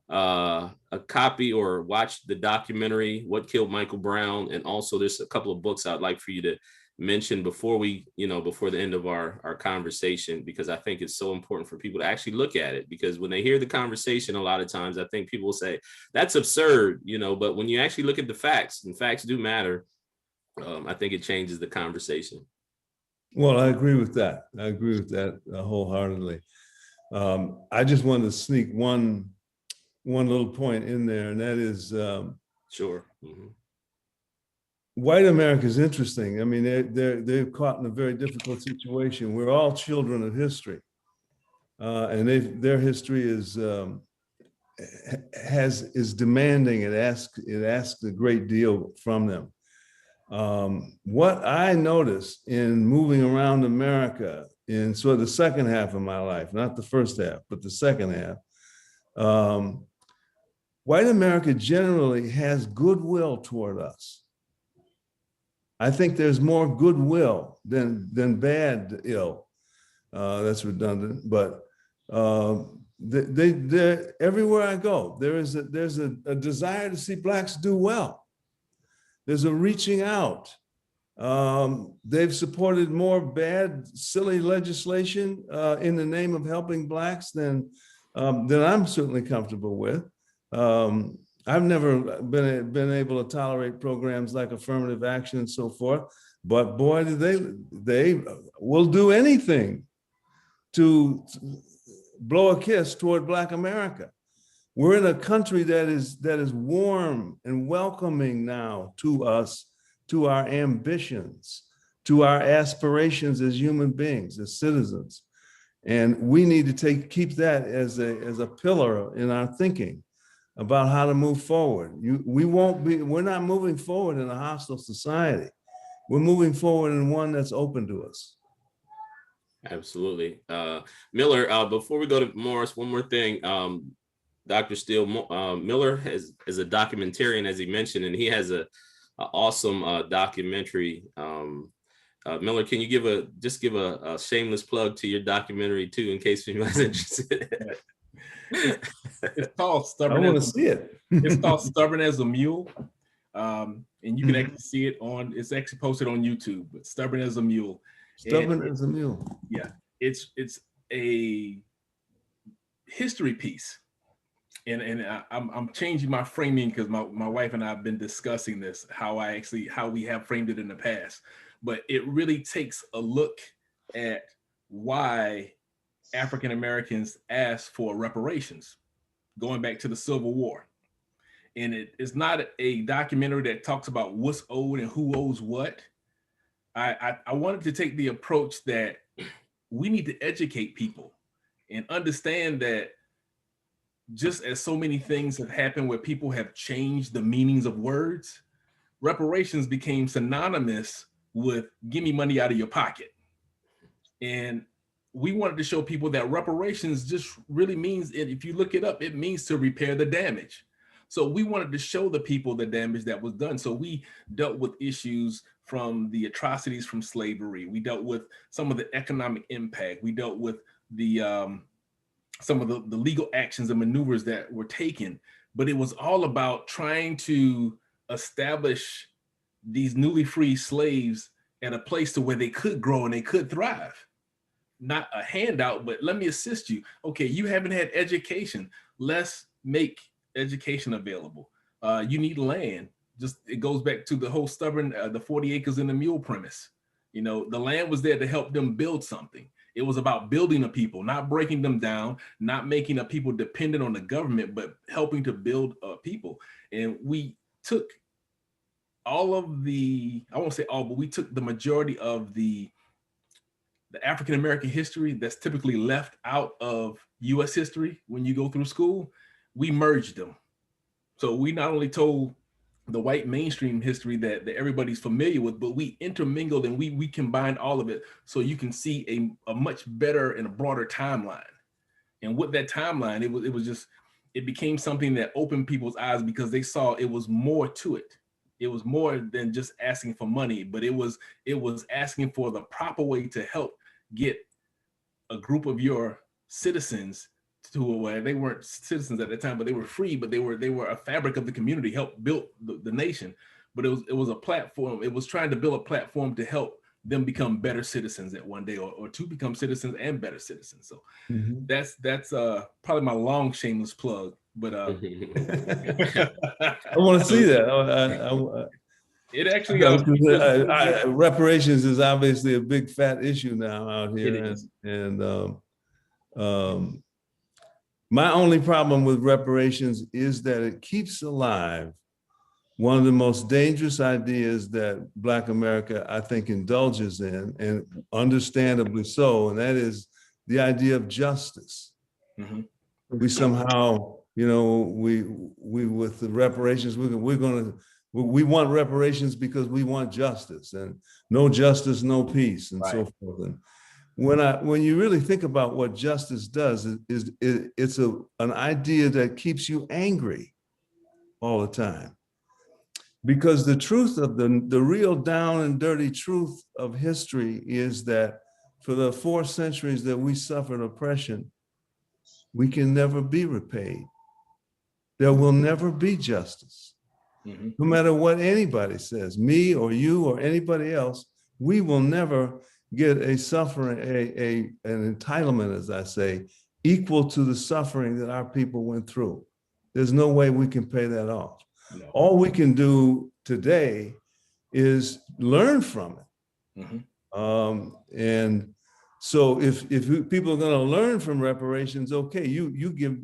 a copy or watch the documentary, What Killed Michael Brown? And also there's a couple of books I'd like for you to mention before the end of our conversation, because I think it's so important for people to actually look at it, because when they hear the conversation, a lot of times I think people will say, "That's absurd," but when you actually look at the facts, and facts do matter, I think it changes the conversation.
Well, I agree with that. Wholeheartedly. I just wanted to sneak one little point in there, and that is
Sure. Mm-hmm.
White America is interesting. I mean, they're caught in a very difficult situation. We're all children of history. and their history is demanding. It asks a great deal from them. What I noticed in moving around America in sort of the second half of my life, not the first half, but the second half, white America generally has goodwill toward us. I think there's more goodwill than bad ill. That's redundant, but everywhere I go, there's a desire to see Blacks do well. There's a reaching out. They've supported more bad, silly legislation in the name of helping Blacks than I'm certainly comfortable with. I've never been able to tolerate programs like affirmative action and so forth, but boy, they will do anything to blow a kiss toward Black America. We're in a country that is warm and welcoming now to us, to our ambitions, to our aspirations as human beings, as citizens. And we need to keep that as a pillar in our thinking about how to move forward. We're not moving forward in a hostile society. We're moving forward in one that's open to us.
Absolutely. Miller, before we go to Morris, one more thing. Dr. Steele, Miller is a documentarian, as he mentioned, and he has an awesome documentary. Miller, can you give a shameless plug to your documentary too, in case anyone's interested?
It's called Stubborn.
I want to see it.
It's called Stubborn as a Mule. And you can actually see it it's actually posted on YouTube, but Stubborn as a Mule.
Stubborn as a Mule.
Yeah, it's a history piece. And I'm changing my framing because my wife and I have been discussing this, how we have framed it in the past. But it really takes a look at why African Americans asked for reparations, going back to the Civil War. And it's not a documentary that talks about what's owed and who owes what. I wanted to take the approach that we need to educate people and understand that just as so many things have happened where people have changed the meanings of words, reparations became synonymous with give me money out of your pocket. And we wanted to show people that reparations just really means, if you look it up, it means to repair the damage. So we wanted to show the people the damage that was done. So we dealt with issues from the atrocities from slavery. We dealt with some of the economic impact. We dealt with some of the legal actions and maneuvers that were taken. But it was all about trying to establish these newly free slaves at a place to where they could grow and they could thrive. Not a handout, but let me assist you. Okay, you haven't had education. Let's make education available. You need land. Just it goes back to the whole stubborn, the 40 acres and the mule premise. You know, the land was there to help them build something. It was about building a people, not breaking them down, not making a people dependent on the government, but helping to build a people. And we took all of the, I won't say all, but we took the majority of the African-American history that's typically left out of US history when you go through school. We merged them. So we not only told the white mainstream history that everybody's familiar with, but we intermingled and we combined all of it so you can see a much better and a broader timeline. And with that timeline, it became something that opened people's eyes because they saw it was more to it. It was more than just asking for money, but it was asking for the proper way to help get a group of your citizens to where they weren't citizens at the time, but they were free, but they were a fabric of the community, helped build the nation. But it was a platform. It was trying to build a platform to help them become better citizens at one day, or to become citizens and better citizens. So that's probably my long shameless plug. But I
want to see that.
It actually
reparations is obviously a big fat issue now out here, and my only problem with reparations is that it keeps alive one of the most dangerous ideas that Black America, I think, indulges in, and understandably so, and that is the idea of justice.
Mhm.
We somehow, you know, we with the reparations, we want reparations because we want justice, and no justice, no peace, and so forth. And when you really think about what justice does, it's an idea that keeps you angry all the time. Because the truth of the real down and dirty truth of history is that for the 4 centuries that we suffered oppression, we can never be repaid. There will never be justice.
Mhm.
No matter what anybody says, me or you or anybody else, we will never get a suffering, an entitlement, as I say, equal to the suffering that our people went through. There's no way we can pay that off.
No.
All we can do today is learn from it.
Mhm.
And so if people are going to learn from reparations, okay, you give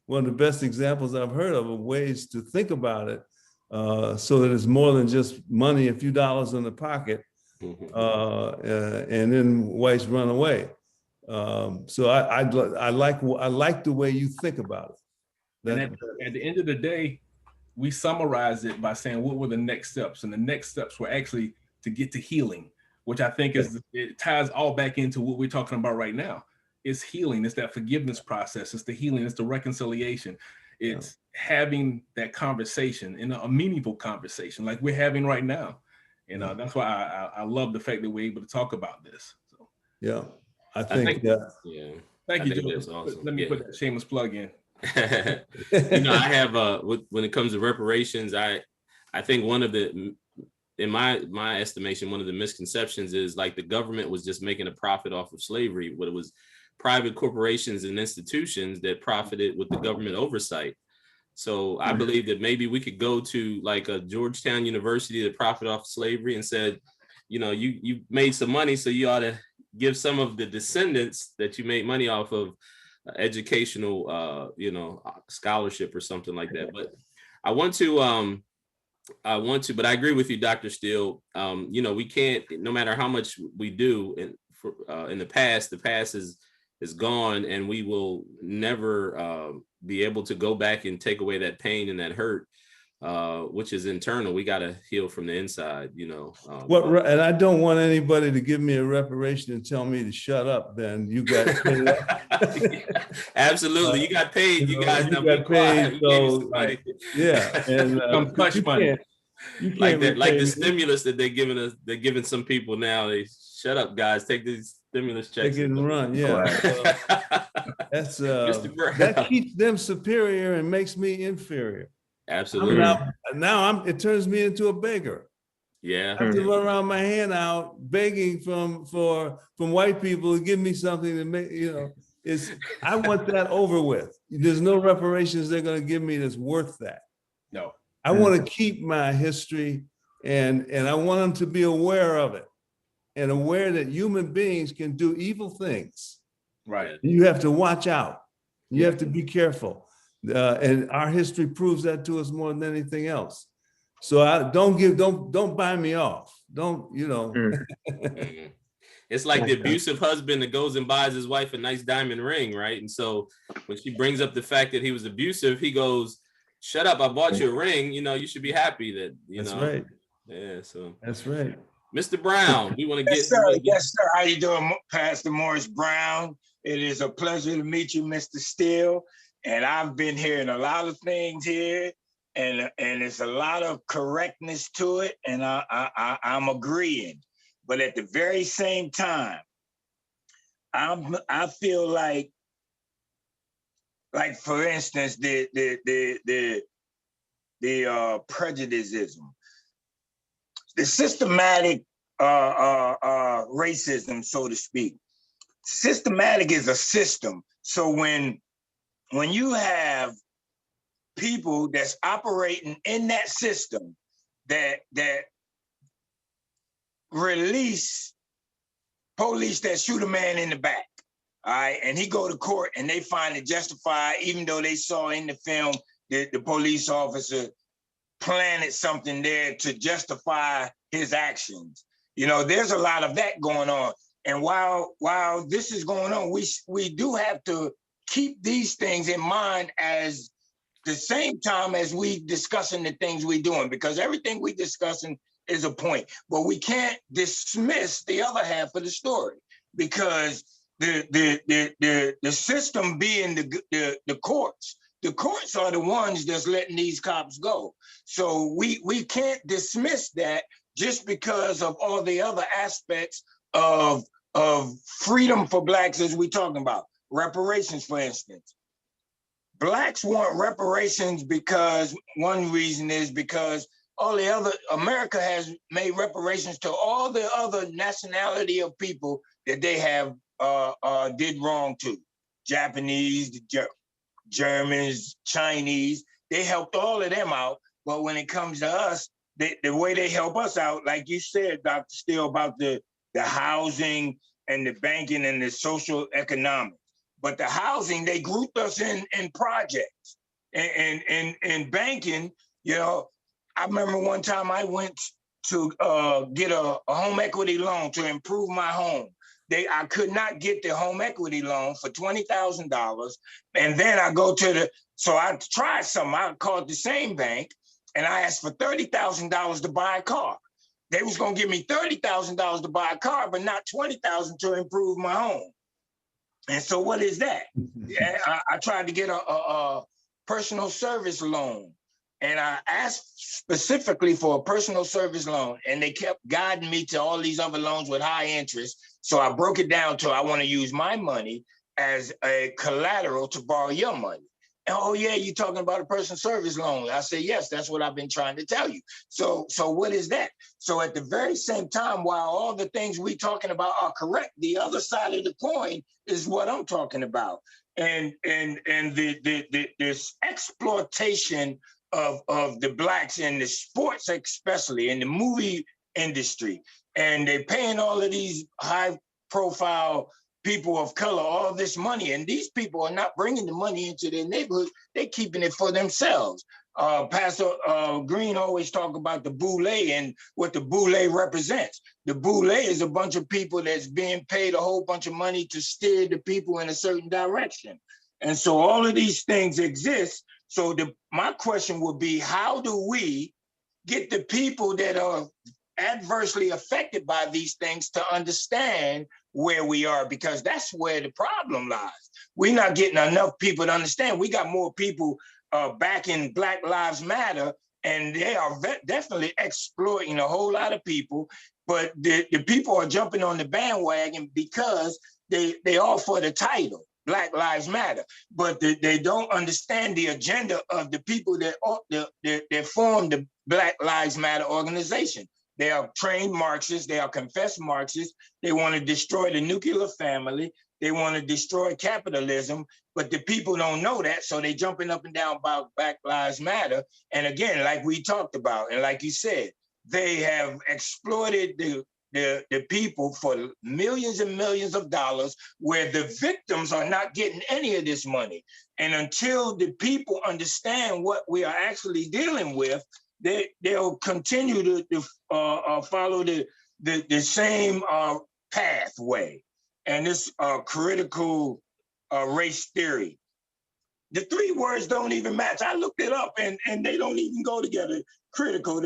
one of the best examples I've heard of ways to think about it, so that it's more than just money, a few dollars in the pocket, and then whites run away. So I like the way you think about it.
And at the end of the day, we summarize it by saying what were the next steps, and the next steps were actually to get to healing, which I think it ties all back into what we're talking about right now. It's healing. It's that forgiveness process. It's the healing. It's the reconciliation. It's having that conversation, in a meaningful conversation like we're having right now. And that's why I love the fact that we're able to talk about this. So
yeah, I think
yeah.
Thank you, Joe.
That's awesome.
Let me put that shameless plug in.
You know, I have when it comes to reparations, I think one of the, in my estimation, one of the misconceptions is like the government was just making a profit off of slavery, but it was private corporations and institutions that profited with the government oversight. So I believe that maybe we could go to like a Georgetown University that profit off slavery and said, you know, you made some money, so you ought to give some of the descendants that you made money off of educational, you know, scholarship or something like that. But I want to, but I agree with you, Dr. Steele. You know, we can't, no matter how much we do in the past is gone, and we will never be able to go back and take away that pain and that hurt, which is internal. We got to heal from the inside, you know.
And I don't want anybody to give me a reparation and tell me to shut up. Then you got paid.
Absolutely, you got paid. You guys
got paid. So yeah, and you can't
like the stimulus that they're giving us. They're giving some people now. They shut up, guys. Take these stimulus checks.
Take it and run. Yeah, that's that keeps them superior and makes me inferior.
Absolutely.
Now it turns me into a beggar.
Yeah.
I have to run around my hand out begging from white people to give me something to make, you know, I want that over with. There's no reparations they're going to give me that's worth that.
No.
I want to keep my history, and I want them to be aware of it and aware that human beings can do evil things.
Right.
You have to watch out. You have to be careful. And our history proves that to us more than anything else. So don't buy me off. Don't, you know.
It's like the abusive husband that goes and buys his wife a nice diamond ring, right? And so when she brings up the fact that he was abusive, he goes, "Shut up, I bought you a ring. You know, you should be happy that, you know."
Right.
Yeah, so.
That's right.
Mr. Brown, we want to get.
Yes, sir. How you doing, Pastor Morris Brown? It is a pleasure to meet you, Mr. Steele. And I've been hearing a lot of things here, and it's a lot of correctness to it, and I'm agreeing. But at the very same time, I feel like for instance, the prejudicism, the systematic racism, so to speak. Systematic is a system. So when you have people that's operating in that system that release police that shoot a man in the back, all right, and he go to court and they find it justified, even though they saw in the film that the police officer planted something there to justify his actions. You know, there's a lot of that going on. And while this is going on, we do have to keep these things in mind as the same time as we discussing the things we doing, because everything we discussing is a point, but we can't dismiss the other half of the story, because the system being the courts. The courts are the ones that's letting these cops go. So we can't dismiss that just because of all the other aspects of freedom for Blacks, as we talking about. Reparations, for instance. Blacks want reparations because one reason is because all the other, America has made reparations to all the other nationality of people that they have did wrong to. Japanese, Germans, Chinese, they helped all of them out. But when it comes to us, the way they help us out, like you said, Dr. Steele, about the housing and the banking and the social economics. But the housing, they grouped us in projects. And banking, you know, I remember one time I went to get a home equity loan to improve my home. I could not get the home equity loan for $20,000. And then I go to so I tried something. I called the same bank and I asked for $30,000 to buy a car. They was gonna give me $30,000 to buy a car, but not $20,000 to improve my home. And so what is that? I tried to get a personal service loan, and I asked specifically for a personal service loan, and they kept guiding me to all these other loans with high interest. So I broke it down to I want to use my money as a collateral to borrow your money. And, oh yeah, you're talking about a personal service loan. I say, yes, that's what I've been trying to tell you. So what is that? So at the very same time, while all the things we talking about are correct, the other side of the coin is what I'm talking about. And this exploitation of the Blacks in the sports, especially in the movie industry. And they're paying all of these high profile people of color all this money, and these people are not bringing the money into their neighborhoods. They're keeping it for themselves. Pastor Green always talk about the boule and what the boule represents. The boule is a bunch of people that's being paid a whole bunch of money to steer the people in a certain direction. And so all of these things exist. So my question would be, how do we get the people that are adversely affected by these things to understand where we are? Because that's where the problem lies. We're not getting enough people to understand. We got more people backing Black Lives Matter, and they are definitely exploiting a whole lot of people. But the people are jumping on the bandwagon because they all for the title, Black Lives Matter. But they don't understand the agenda of the people that form the Black Lives Matter organization. They are trained Marxists. They are confessed Marxists. They want to destroy the nuclear family. They want to destroy capitalism. But the people don't know that, so they jumping up and down about Black Lives Matter. And again, like we talked about, and like you said, they have exploited the people for millions and millions of dollars, where the victims are not getting any of this money. And until the people understand what we are actually dealing with, they'll continue to follow the same pathway. And this critical race theory. The three words don't even match. I looked it up and they don't even go together. Critical,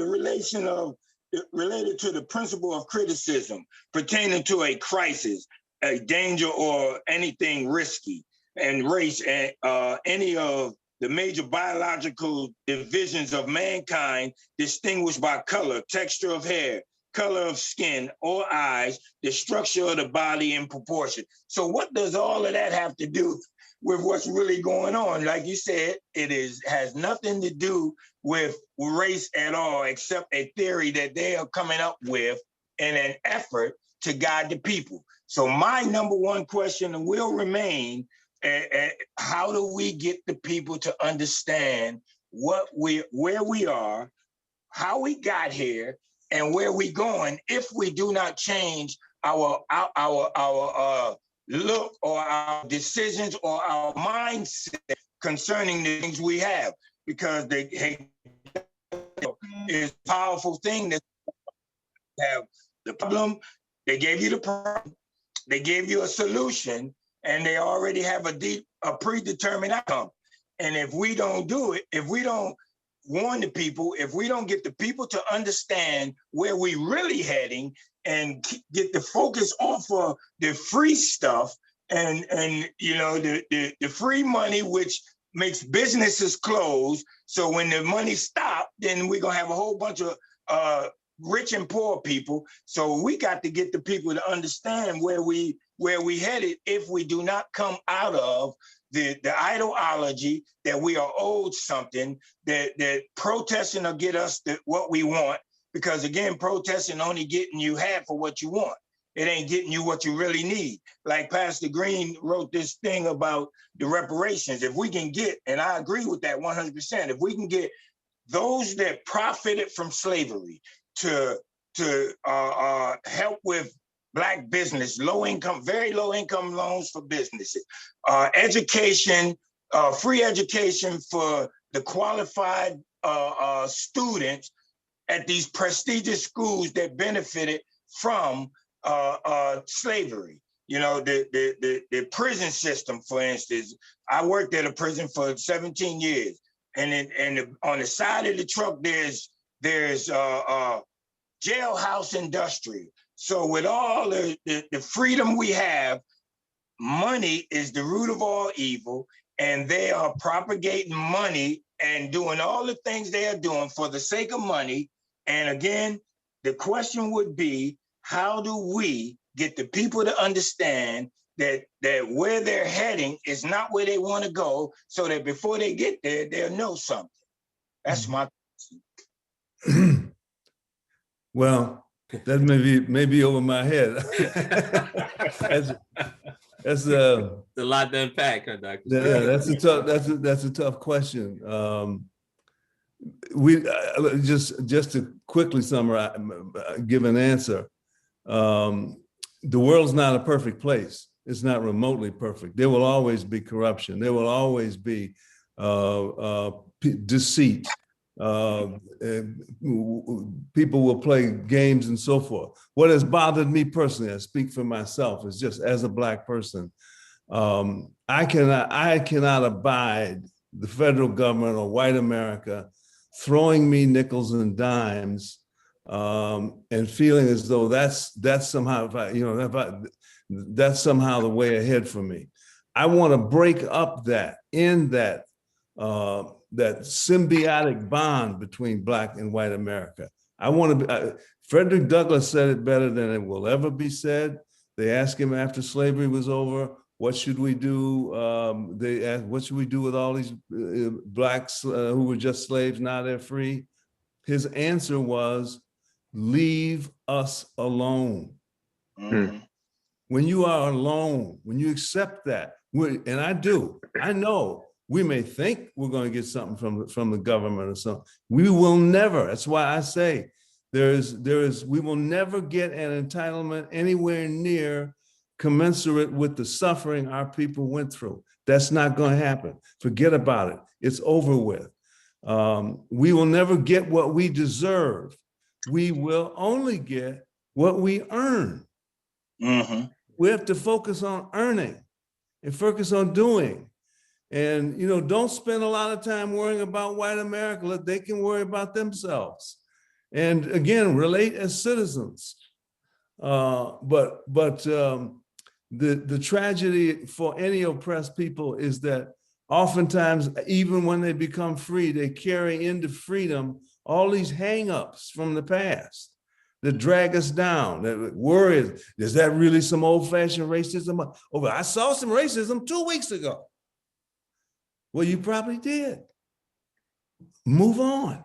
related to the principle of criticism pertaining to a crisis, a danger, or anything risky. And race, any of the major biological divisions of mankind distinguished by color, texture of hair, color of skin or eyes, the structure of the body in proportion. So what does all of that have to do with what's really going on? Like you said, has nothing to do with race at all, except a theory that they are coming up with in an effort to guide the people. So my number one question will remain, how do we get the people to understand where we are, how we got here, and where we going if we do not change our look or our decisions or our mindset concerning the things we have? Because they is a powerful thing that have the problem. They gave you the problem. They gave you a solution and they already have a predetermined outcome. And if we don't do it, if we don't warn the people, if we don't get the people to understand where we really heading and get the focus off of the free stuff and you know, the free money, which makes businesses close. So when the money stops, then we're gonna have a whole bunch of rich and poor people. So we got to get the people to understand where we headed if we do not come out of the ideology that we are owed something, that protesting will get us what we want. Because again, protesting only getting you half of what you want. It ain't getting you what you really need. Like Pastor Green wrote this thing about the reparations. If we can get, and I agree with that 100%, if we can get those that profited from slavery to help with Black business, low income, very low income loans for businesses, education, free education for the qualified students at these prestigious schools that benefited from slavery. You know, the prison system, for instance. I worked at a prison for 17 years, and on the side of the truck there's jailhouse industry. So with all the freedom we have, money is the root of all evil, and they are propagating money and doing all the things they are doing for the sake of money. And again, the question would be, how do we get the people to understand that where they're heading is not where they want to go, so that before they get there, they'll know something? That's my question.
Well, that may be over my head. That's
a lot to unpack, huh, Dr.
Yeah, that's a tough question. We just to quickly summarize, give an answer. The world's not a perfect place. It's not remotely perfect. There will always be corruption. There will always be deceit. People will play games and so forth. What has bothered me personally, I speak for myself, is just as a Black person, I cannot abide the federal government or white America throwing me nickels and dimes and feeling as though that's somehow, that's somehow the way ahead for me. I want to break up that symbiotic bond between Black and white America. I want to be, Frederick Douglass said it better than it will ever be said. They asked him after slavery was over, what should we do? They asked, what should we do with all these Blacks who were just slaves, now they're free? His answer was, leave us alone.
Mm-hmm.
When you are alone, when you accept that, and I know, we may think we're going to get something from the government or something. We will never. That's why I say we will never get an entitlement anywhere near commensurate with the suffering our people went through. That's not going to happen. Forget about it. It's over with. We will never get what we deserve. We will only get what we earn.
Mm-hmm.
We have to focus on earning and focus on doing. And, don't spend a lot of time worrying about white America. Let they can worry about themselves. And again, relate as citizens. But the tragedy for any oppressed people is that oftentimes, even when they become free, they carry into freedom all these hang-ups from the past that drag us down, that worry, is that really some old-fashioned racism? Oh, I saw some racism 2 weeks ago. Well, you probably did. Move on.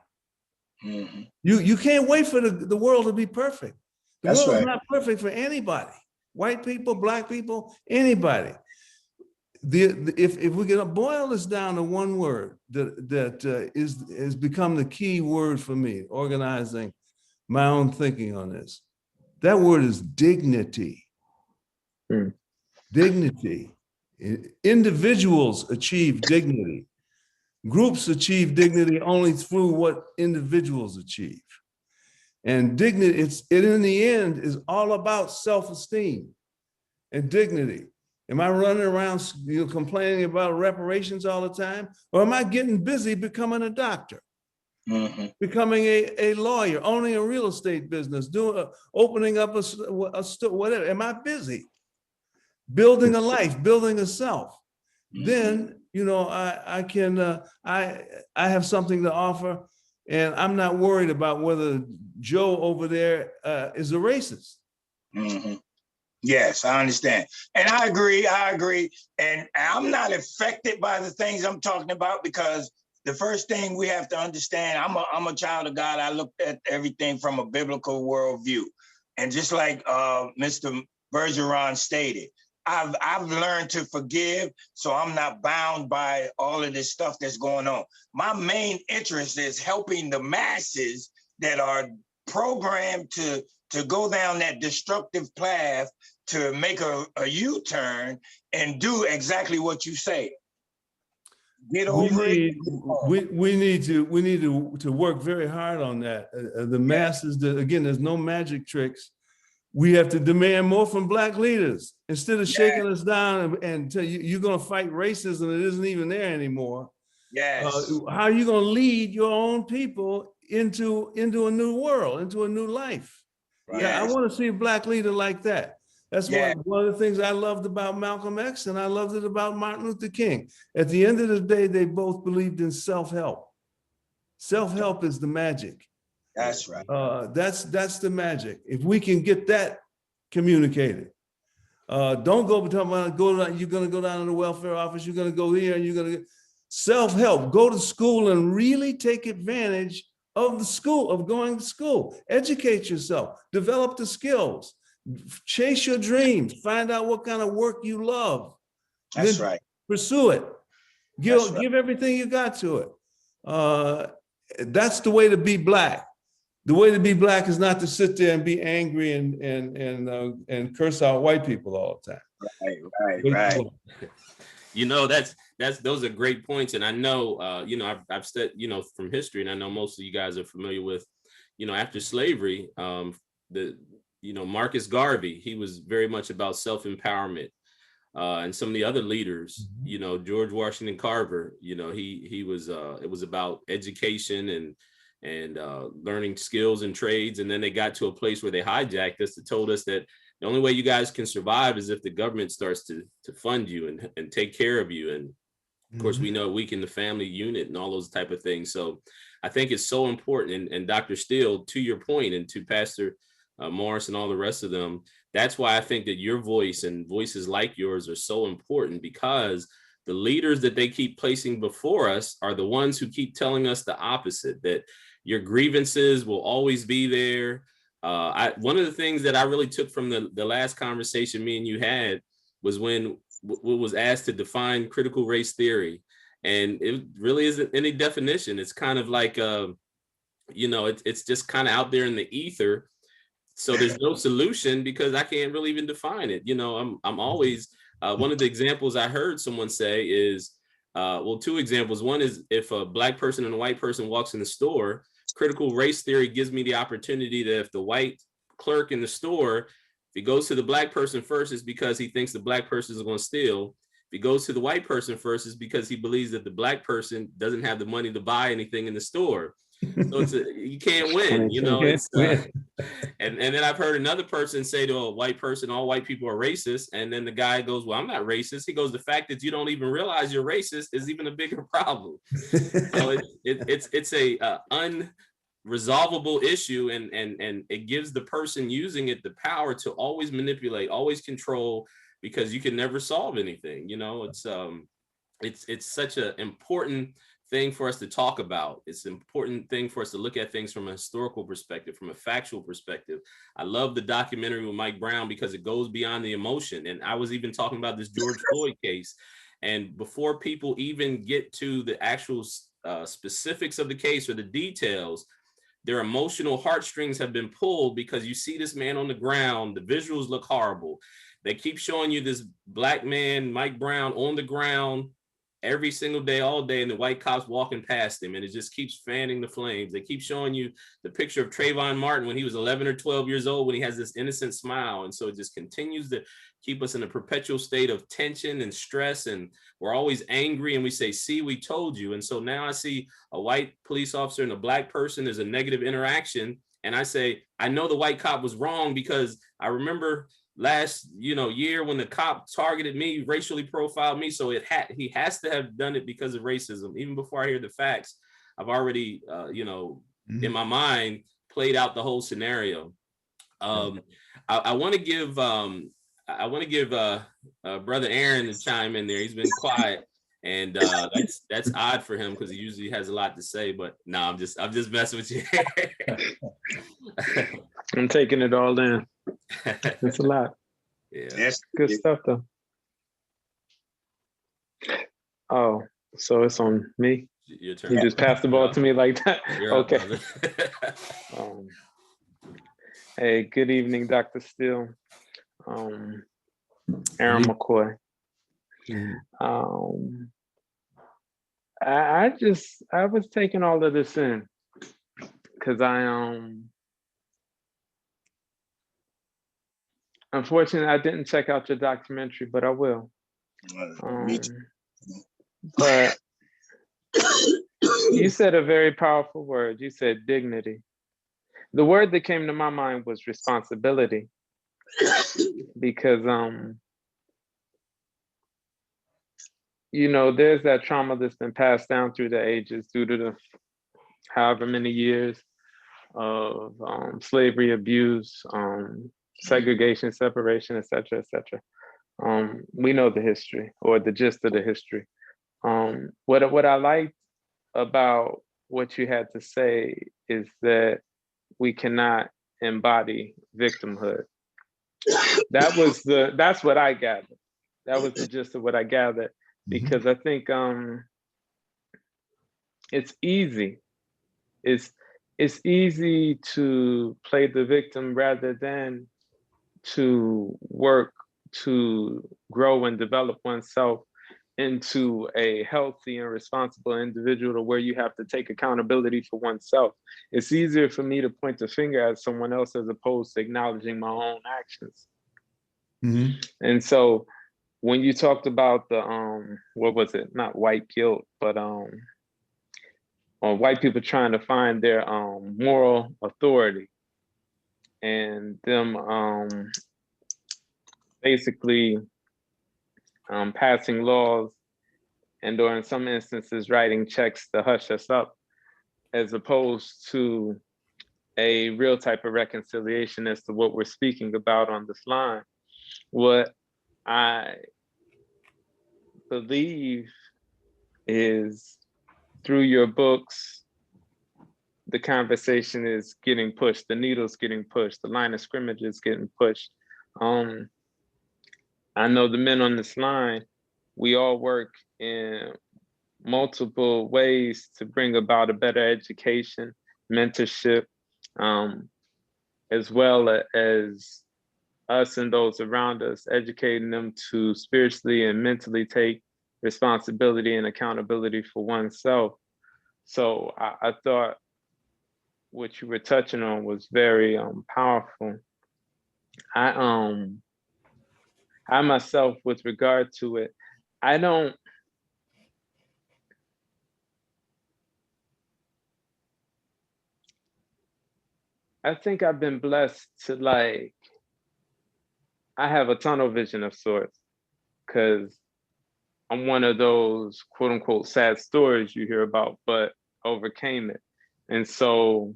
Mm-hmm.
You can't wait for the world to be perfect. The
That's
world
right.
is not perfect for anybody. White people, Black people, anybody. If we're gonna boil this down to one word that has become the key word for me, organizing my own thinking on this, that word is dignity. Dignity. Individuals achieve dignity. Groups achieve dignity only through what individuals achieve. And dignity, it in the end is all about self-esteem. and dignity? Am I running around complaining about reparations all the time? Or am I getting busy becoming a doctor, becoming a lawyer, owning a real estate business, opening up a store, whatever? Am I busy building a life, building a self? Then, you know, I have something to offer, and I'm not worried about whether Joe over there is a racist.
Yes, I understand. And I agree. And I'm not affected by the things I'm talking about, because the first thing we have to understand, I'm a child of God. I look at everything from a biblical worldview. And just like Mr. Bergeron stated, I've learned to forgive, so I'm not bound by all of this stuff that's going on. My main interest is helping the masses that are programmed to go down that destructive path, to make a U-turn and do exactly what you say. Get over it.
We need to work very hard on that. The masses, again, there's no magic tricks. We have to demand more from Black leaders instead of shaking us down and tell you you're going to fight racism that isn't even there anymore.
Yes.
How are you going to lead your own people into a new world, into a new life? Right. Yeah, I want to see a Black leader like that. That's one of the things I loved about Malcolm X, and I loved it about Martin Luther King. At the end of the day, they both believed in self-help. Self-help is the magic.
That's right.
That's the magic. If we can get that communicated, don't go talking about you're going to go down to the welfare office, you're going to go here, and you're going to self-help. Go to school and really take advantage of the school, of going to school. Educate yourself, develop the skills, chase your dreams, find out what kind of work you love.
That's right.
Pursue it. Give everything you got to it. That's the way to be Black. The way to be Black is not to sit there and be angry and curse out white people all the time.
Right.
You know, those are great points. And I know, you know, I've said, you know, from history, and I know most of you guys are familiar with, you know, after slavery, Marcus Garvey, he was very much about self-empowerment. And some of the other leaders, you know, George Washington Carver, you know, he was, it was about education and learning skills and trades. And then they got to a place where they hijacked us, that told us that the only way you guys can survive is if the government starts to fund you and take care of you. And of course, we know weaken the family unit and all those type of things. So I think it's so important. And Dr. Steele, to your point, and to Pastor Morris and all the rest of them, that's why I think that your voice and voices like yours are so important, because the leaders that they keep placing before us are the ones who keep telling us the opposite, that your grievances will always be there. One of the things that I really took from the last conversation me and you had was when was asked to define critical race theory. And it really isn't any definition. It's kind of like, you know, it's just kind of out there in the ether. So there's no solution because I can't really even define it. You know, I'm always, one of the examples I heard someone say is, well, two examples. One is if a Black person and a white person walks in the store, critical race theory gives me the opportunity that if the white clerk in the store, if he goes to the Black person first, it's because he thinks the Black person is going to steal. If he goes to the white person first, it's because he believes that the Black person doesn't have the money to buy anything in the store. So you can't win, you know. And then I've heard another person say to a white person, all white people are racist. And then the guy goes, well, I'm not racist. He goes, the fact that you don't even realize you're racist is even a bigger problem. So it's a unresolvable issue, and it gives the person using it the power to always manipulate, always control, because you can never solve anything. You know, it's such an important thing for us to talk about. It's an important thing for us to look at things from a historical perspective, from a factual perspective. I love the documentary with Mike Brown because it goes beyond the emotion. And I was even talking about this George Floyd case. And before people even get to the actual specifics of the case or the details, their emotional heartstrings have been pulled because you see this man on the ground. The visuals look horrible. They keep showing you this Black man, Mike Brown, on the ground every single day, all day, and the white cops walking past him, and it just keeps fanning the flames. They keep showing you the picture of Trayvon Martin when he was 11 or 12 years old, when he has this innocent smile. And so it just continues to keep us in a perpetual state of tension and stress, and we're always angry, and we say, see, we told you. And so now I see a white police officer and a black person, there's a negative interaction, and I say, I know the white cop was wrong, because I remember last year when the cop targeted me, racially profiled me, so he has to have done it because of racism. Even before I hear the facts, I've already in my mind played out the whole scenario. I want to give brother Aaron to chime in there. He's been quiet, and that's odd for him because he usually has a lot to say. But no, I'm just messing with you.
I'm taking it all in. It's a lot.
Yeah.
Yes.
Good stuff though. Oh, so it's on me.
Your turn.
You just passed the ball to me like that.
You're up,
Okay.
brother.
Hey, good evening, Dr. Steele. Aaron McCoy. I was taking all of this in because unfortunately I didn't check out your documentary, but I will. But you said a very powerful word. You said dignity. The word that came to my mind was responsibility, because there's that trauma that's been passed down through the ages due to the however many years of slavery, abuse, segregation, separation, et cetera, et cetera. We know the history, or the gist of the history. What I liked about what you had to say is that we cannot embody victimhood. That's what I gathered. That was the gist of what I gathered, because I think it's easy. It's easy to play the victim rather than to work to grow and develop oneself into a healthy and responsible individual, to where you have to take accountability for oneself. It's easier for me to point the finger at someone else as opposed to acknowledging my own actions. And so when you talked about the what was it, not white guilt, but on white people trying to find their moral authority, and them basically passing laws, and or in some instances writing checks to hush us up, as opposed to a real type of reconciliation as to what we're speaking about on this line. What I believe is, through your books, the conversation is getting pushed, the needle's getting pushed, the line of scrimmage is getting pushed. I know the men on this line, we all work in multiple ways to bring about a better education, mentorship, as well as us and those around us, educating them to spiritually and mentally take responsibility and accountability for oneself. So I thought what you were touching on was very powerful. I myself, with regard to it, I think I've been blessed to, like, I have a tunnel vision of sorts, because I'm one of those quote unquote sad stories you hear about, but overcame it. And so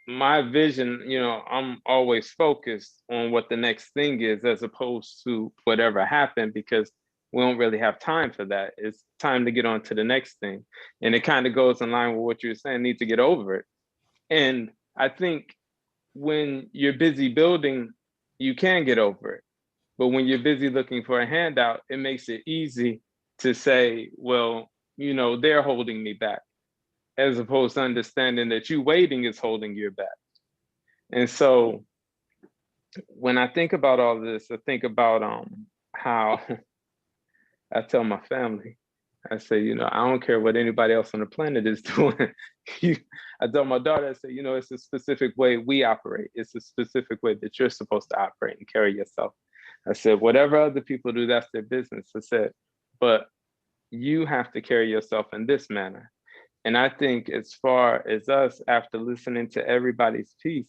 my vision, I'm always focused on what the next thing is, as opposed to whatever happened, because we don't really have time for that. It's time to get on to the next thing. And it kind of goes in line with what you were saying, need to get over it. And I think when you're busy building, you can get over it. But when you're busy looking for a handout, it makes it easy to say, well, they're holding me back, as opposed to understanding that you waiting is holding you back. And so when I think about all this, I think about how I tell my family, I say, you know, I don't care what anybody else on the planet is doing. I tell my daughter, I say, you know, it's a specific way we operate. It's a specific way that you're supposed to operate and carry yourself. I said, whatever other people do, that's their business. I said, but you have to carry yourself in this manner. And I think as far as us, after listening to everybody's piece,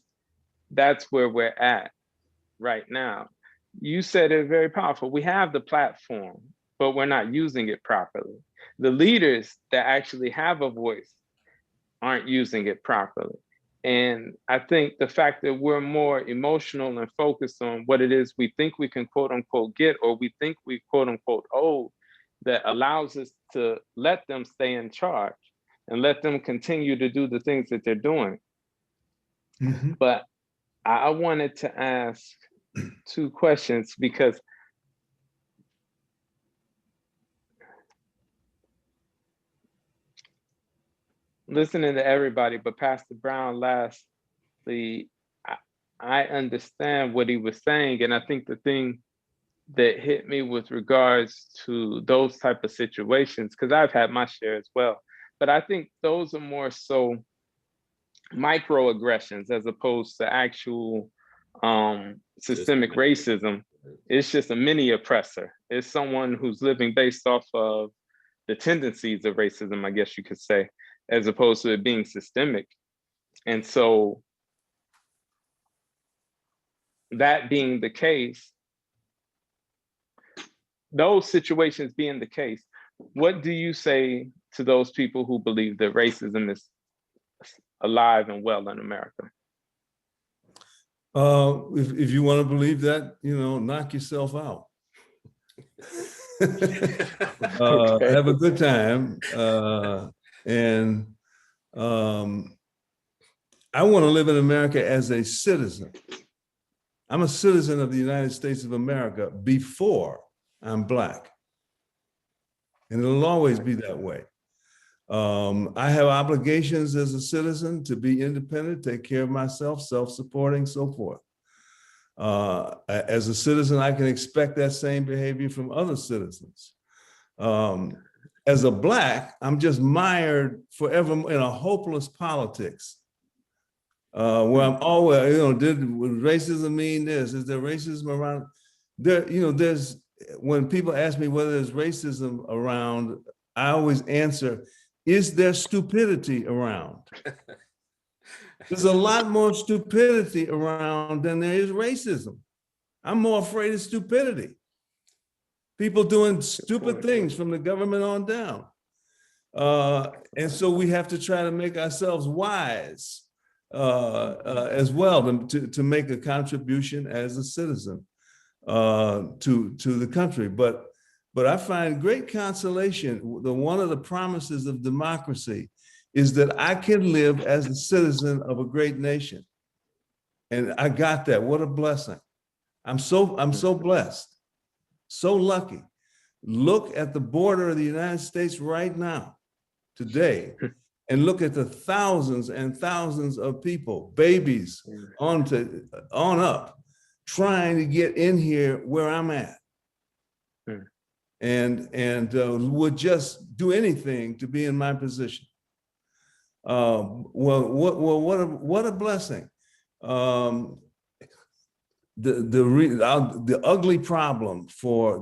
that's where we're at right now. You said it very powerful. We have the platform, but we're not using it properly. The leaders that actually have a voice aren't using it properly. And I think the fact that we're more emotional and focused on what it is we think we can quote unquote get, or we think we quote unquote owe, that allows us to let them stay in charge and let them continue to do the things that they're doing.
Mm-hmm.
But I wanted to ask two questions, because listening to everybody, but Pastor Brown lastly, I understand what he was saying. And I think the thing that hit me with regards to those type of situations, because I've had my share as well, but I think those are more so microaggressions as opposed to actual systemic racism. It's just a mini oppressor. It's someone who's living based off of the tendencies of racism, I guess you could say, as opposed to it being systemic. And so that being the case, those situations being the case, what do you say to those people who believe that racism is alive and well in America?
If you want to believe that, you know, knock yourself out.
Okay.
Have a good time. And I want to live in America as a citizen. I'm a citizen of the United States of America before I'm Black. And it'll always be that way. I have obligations as a citizen to be independent, take care of myself, self-supporting, so forth. As a citizen, I can expect that same behavior from other citizens. As a Black, I'm just mired forever in a hopeless politics. Where I'm always, you know, did racism mean this? Is there racism around? There, you know, there's, when people ask me whether there's racism around, I always answer, is there stupidity around? There's a lot more stupidity around than there is racism. I'm more afraid of stupidity. People doing stupid things from the government on down. And so we have to try to make ourselves wise as well to make a contribution as a citizen to the country. But I find great consolation. One of the promises of democracy is that I can live as a citizen of a great nation. And I got that. What a blessing. I'm so blessed, so lucky. Look at the border of the United States right now, today, and look at the thousands and thousands of people, babies on up, trying to get in here where I'm at. And would just do anything to be in my position. What a blessing. The ugly problem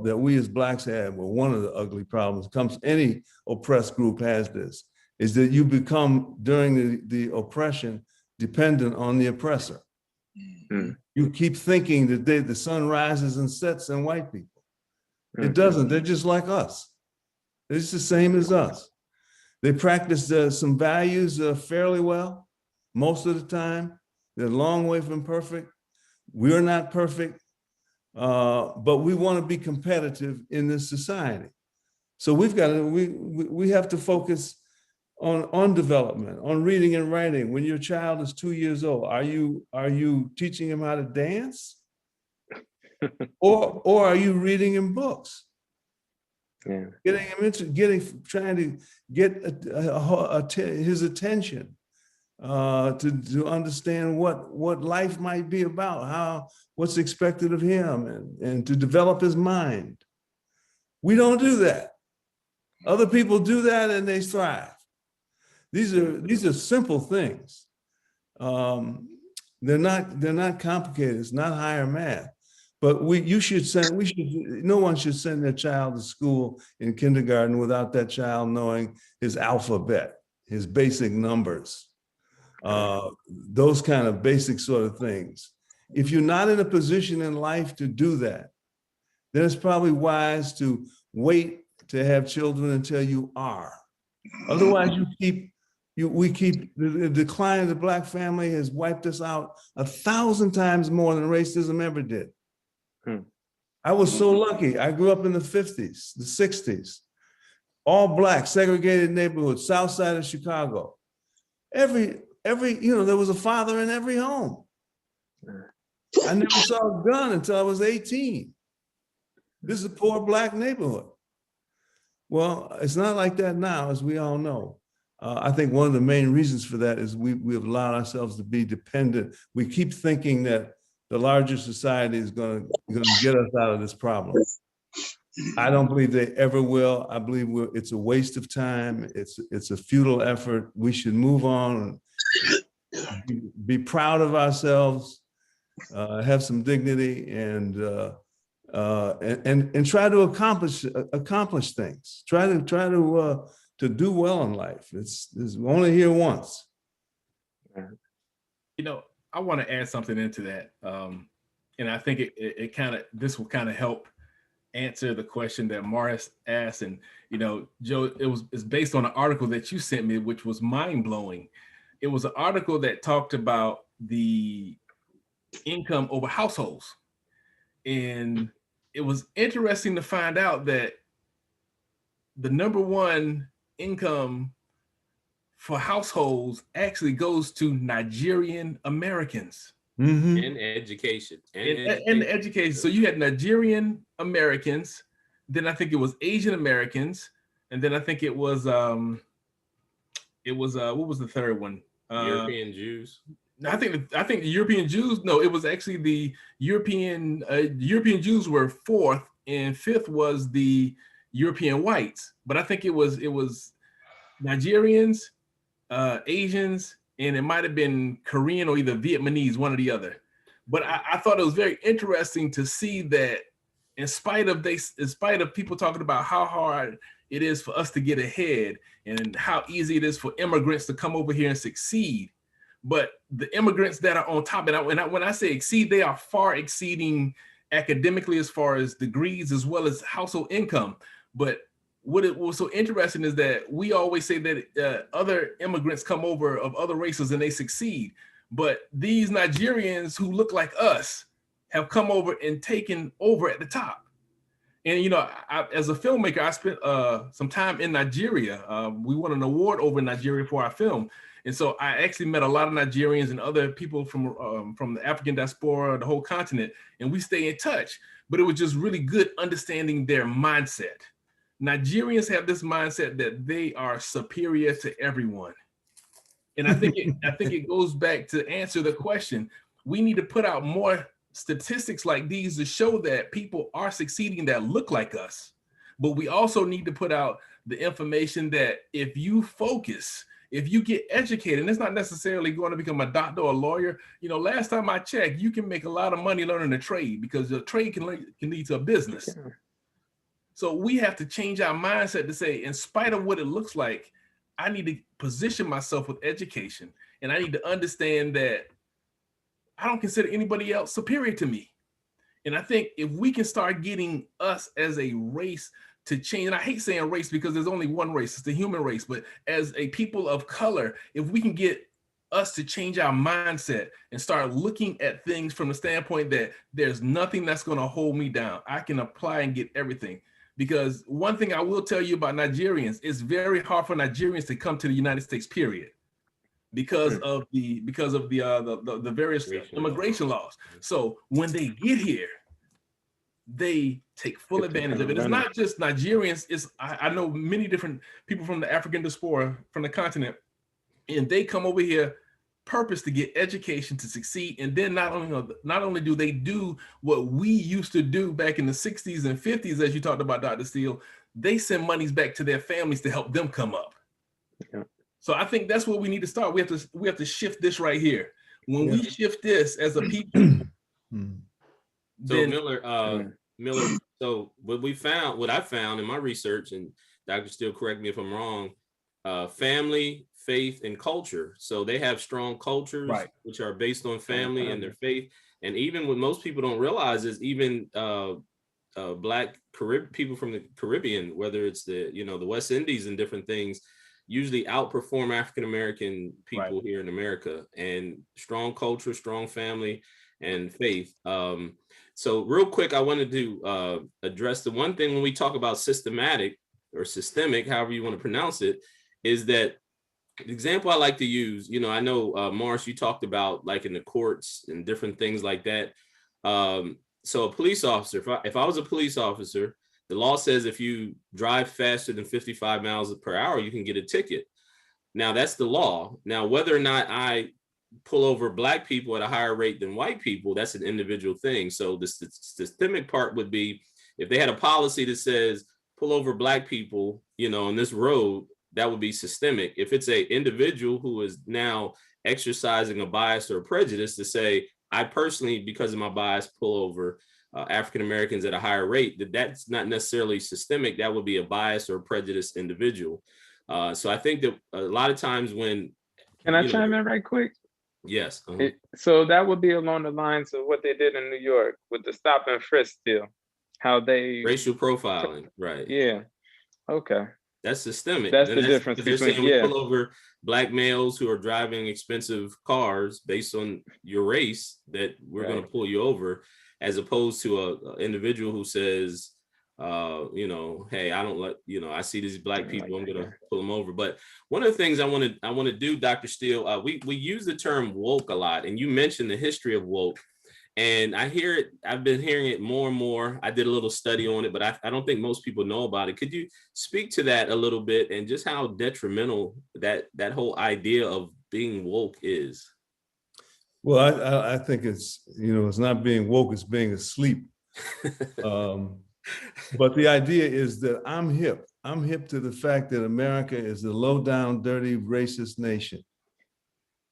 that we as Blacks have, or one of the ugly problems, any oppressed group has this, is that you become, during the oppression, dependent on the oppressor. You keep thinking that the sun rises and sets in white people. It doesn't. They're just like us. They're just the same as us. They practice some values fairly well most of the time. They're a long way from perfect. We're not perfect, but we want to be competitive in this society. So we have to focus on development, on reading and writing. When your child is 2 years old, are you teaching him how to dance? or are you reading him books?
Yeah.
Getting him trying to get his attention to understand what life might be about, what's expected of him, and to develop his mind. We don't do that. Other people do that and they thrive. These are simple things. They're not complicated. It's not higher math. But no one should send their child to school in kindergarten without that child knowing his alphabet, his basic numbers, those kind of basic sort of things. If you're not in a position in life to do that, then it's probably wise to wait to have children until you are. Otherwise, the decline of the Black family has wiped us out 1,000 times more than racism ever did. I was so lucky. I grew up in the 50s, the 60s, all Black, segregated neighborhoods, south side of Chicago. There was a father in every home. I never saw a gun until I was 18. This is a poor Black neighborhood. Well, it's not like that now, as we all know. I think one of the main reasons for that is we've allowed ourselves to be dependent. We keep thinking that the larger society is going to get us out of this problem. I don't believe they ever will. I believe it's a waste of time. It's a futile effort. We should move on, be proud of ourselves, have some dignity, and try to accomplish things. Try to do well in life. It's only here once.
I want to add something into that, and I think this will kind of help answer the question that Morris asked. And Joe, it's based on an article that you sent me, which was mind blowing. It was an article that talked about the income over households, and it was interesting to find out that the number one income for households actually goes to Nigerian Americans.
Mm-hmm.
In education.
In education. So you had Nigerian Americans, then I think it was Asian Americans, and then I think it was what was the third one?
European Jews.
I think the European Jews. No, it was actually the European Jews were fourth, and fifth was the European whites. But I think it was Nigerians, Asians, and it might have been Korean or either Vietnamese, one or the other. But I thought it was very interesting to see that in spite of people talking about how hard it is for us to get ahead and how easy it is for immigrants to come over here and succeed, but the immigrants that are on top, and when I say exceed, they are far exceeding academically as far as degrees as well as household income. But what was so interesting is that we always say that other immigrants come over of other races and they succeed. But these Nigerians who look like us have come over and taken over at the top. And, as a filmmaker, I spent some time in Nigeria. We won an award over in Nigeria for our film. And so I actually met a lot of Nigerians and other people from the African diaspora, the whole continent, and we stay in touch. But it was just really good understanding their mindset. Nigerians have this mindset that they are superior to everyone. And I think it goes back to answer the question. We need to put out more statistics like these to show that people are succeeding that look like us. But we also need to put out the information that if you focus, if you get educated, and it's not necessarily going to become a doctor or a lawyer. Last time I checked, you can make a lot of money learning a trade because a trade can lead to a business. So we have to change our mindset to say, in spite of what it looks like, I need to position myself with education. And I need to understand that I don't consider anybody else superior to me. And I think if we can start getting us as a race to change, and I hate saying race because there's only one race, it's the human race, but as a people of color, if we can get us to change our mindset and start looking at things from the standpoint that there's nothing that's going to hold me down, I can apply and get everything. Because one thing I will tell you about Nigerians, it's very hard for Nigerians to come to the United States, period, because of the various immigration laws. So when they get here, they take full advantage of it. It's not just Nigerians. I know many different people from the African diaspora, from the continent, and they come over here purpose to get education to succeed. And then not only do they do what we used to do back in the 60s and 50s, as you talked about, Dr. Steele, they send monies back to their families to help them come up.
Yeah.
So I think that's where we need to start. We have to shift this right here. When we shift this as a people,
So
then
Miller, so what I found in my research, and Dr. Steele, correct me if I'm wrong, family, faith, and culture. So they have strong cultures,
Right,
which are based on family and their faith. And even what most people don't realize is even Black people from the Caribbean, whether it's the West Indies and different things, usually outperform African-American people here in America. And strong culture, strong family, and faith. So real quick, I wanted to address the one thing when we talk about systematic or systemic, however you want to pronounce it, is that the example I like to use, I know, Morris, you talked about like in the courts and different things like that. So a police officer, if I was a police officer, the law says if you drive faster than 55 miles per hour, you can get a ticket. Now that's the law. Now, whether or not I pull over Black people at a higher rate than white people, that's an individual thing. So the systemic part would be if they had a policy that says pull over Black people, on this road, that would be systemic. If it's a individual who is now exercising a bias or a prejudice to say, I personally, because of my bias, pull over African-Americans at a higher rate, that's not necessarily systemic. That would be a bias or a prejudiced individual. So I think that a lot of times when—
Can I chime in right quick?
Yes.
So that would be along the lines of what they did in New York with the stop and frisk deal, how they—
racial profiling, right?
Yeah. Okay.
That's systemic.
That's the difference
they're
between—
saying we pull over Black males who are driving expensive cars based on your race, that we're going to pull you over, as opposed to an individual who says, hey, I don't like, I see these Black people, I'm going to pull them over. But one of the things I want to do, Dr. Steele, we use the term woke a lot, and you mentioned the history of woke. And I hear it, I've been hearing it more and more. I did a little study on it, but I don't think most people know about it. Could you speak to that a little bit and just how detrimental that whole idea of being woke is?
Well, I think it's, it's not being woke, it's being asleep. But the idea is that I'm hip. I'm hip to the fact that America is the low down, dirty, racist nation.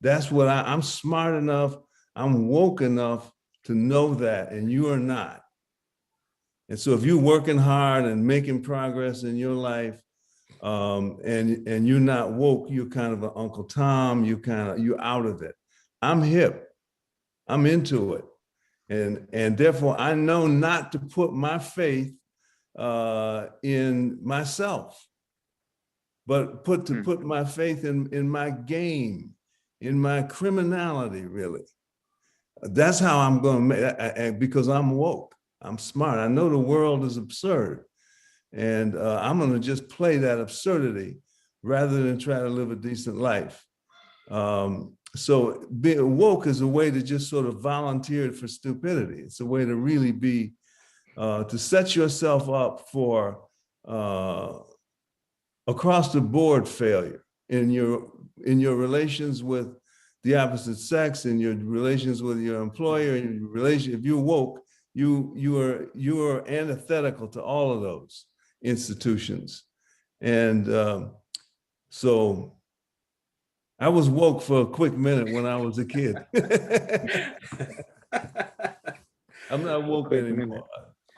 That's what I'm smart enough, I'm woke enough to know that, and you are not. And so if you're working hard and making progress in your life, and you're not woke, you're kind of an Uncle Tom, you're out of it. I'm hip, I'm into it. And therefore I know not to put my faith in myself, but put my faith in my game, in my criminality, really. That's how I'm going to make, because I'm woke, I'm smart. I know the world is absurd, and I'm going to just play that absurdity rather than try to live a decent life. So being woke is a way to just sort of volunteer for stupidity. It's a way to really be, to set yourself up for across the board failure in your relations with the opposite sex, in your relations with your employer, in your relation. If you're woke, you are antithetical to all of those institutions. And so I was woke for a quick minute when I was a kid. I'm not woke anymore.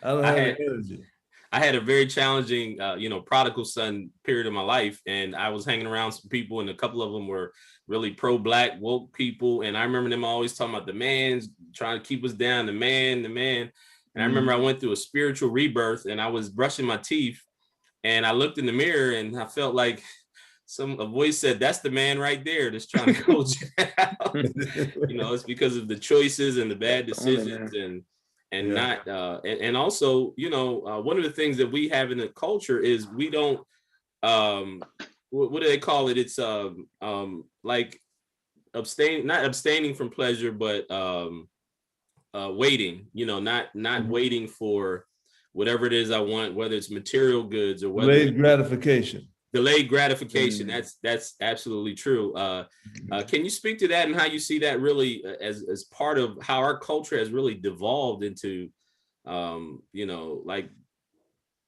I don't have the energy.
I had a very challenging, prodigal son period of my life, and I was hanging around some people, and a couple of them were really pro-Black woke people. And I remember them always talking about the man's trying to keep us down, the man. And I remember I went through a spiritual rebirth, and I was brushing my teeth, and I looked in the mirror, and I felt like a voice said, "That's the man right there that's trying to hold you down." It's because of the choices and the bad decisions, and not and also, one of the things that we have in the culture is we don't what do they call it? It's like not abstaining from pleasure, but waiting, not waiting for whatever it is I want, whether it's material goods or whether
delayed gratification.
Delayed gratification. That's absolutely true. Can you speak to that and how you see that really as part of how our culture has really devolved into, like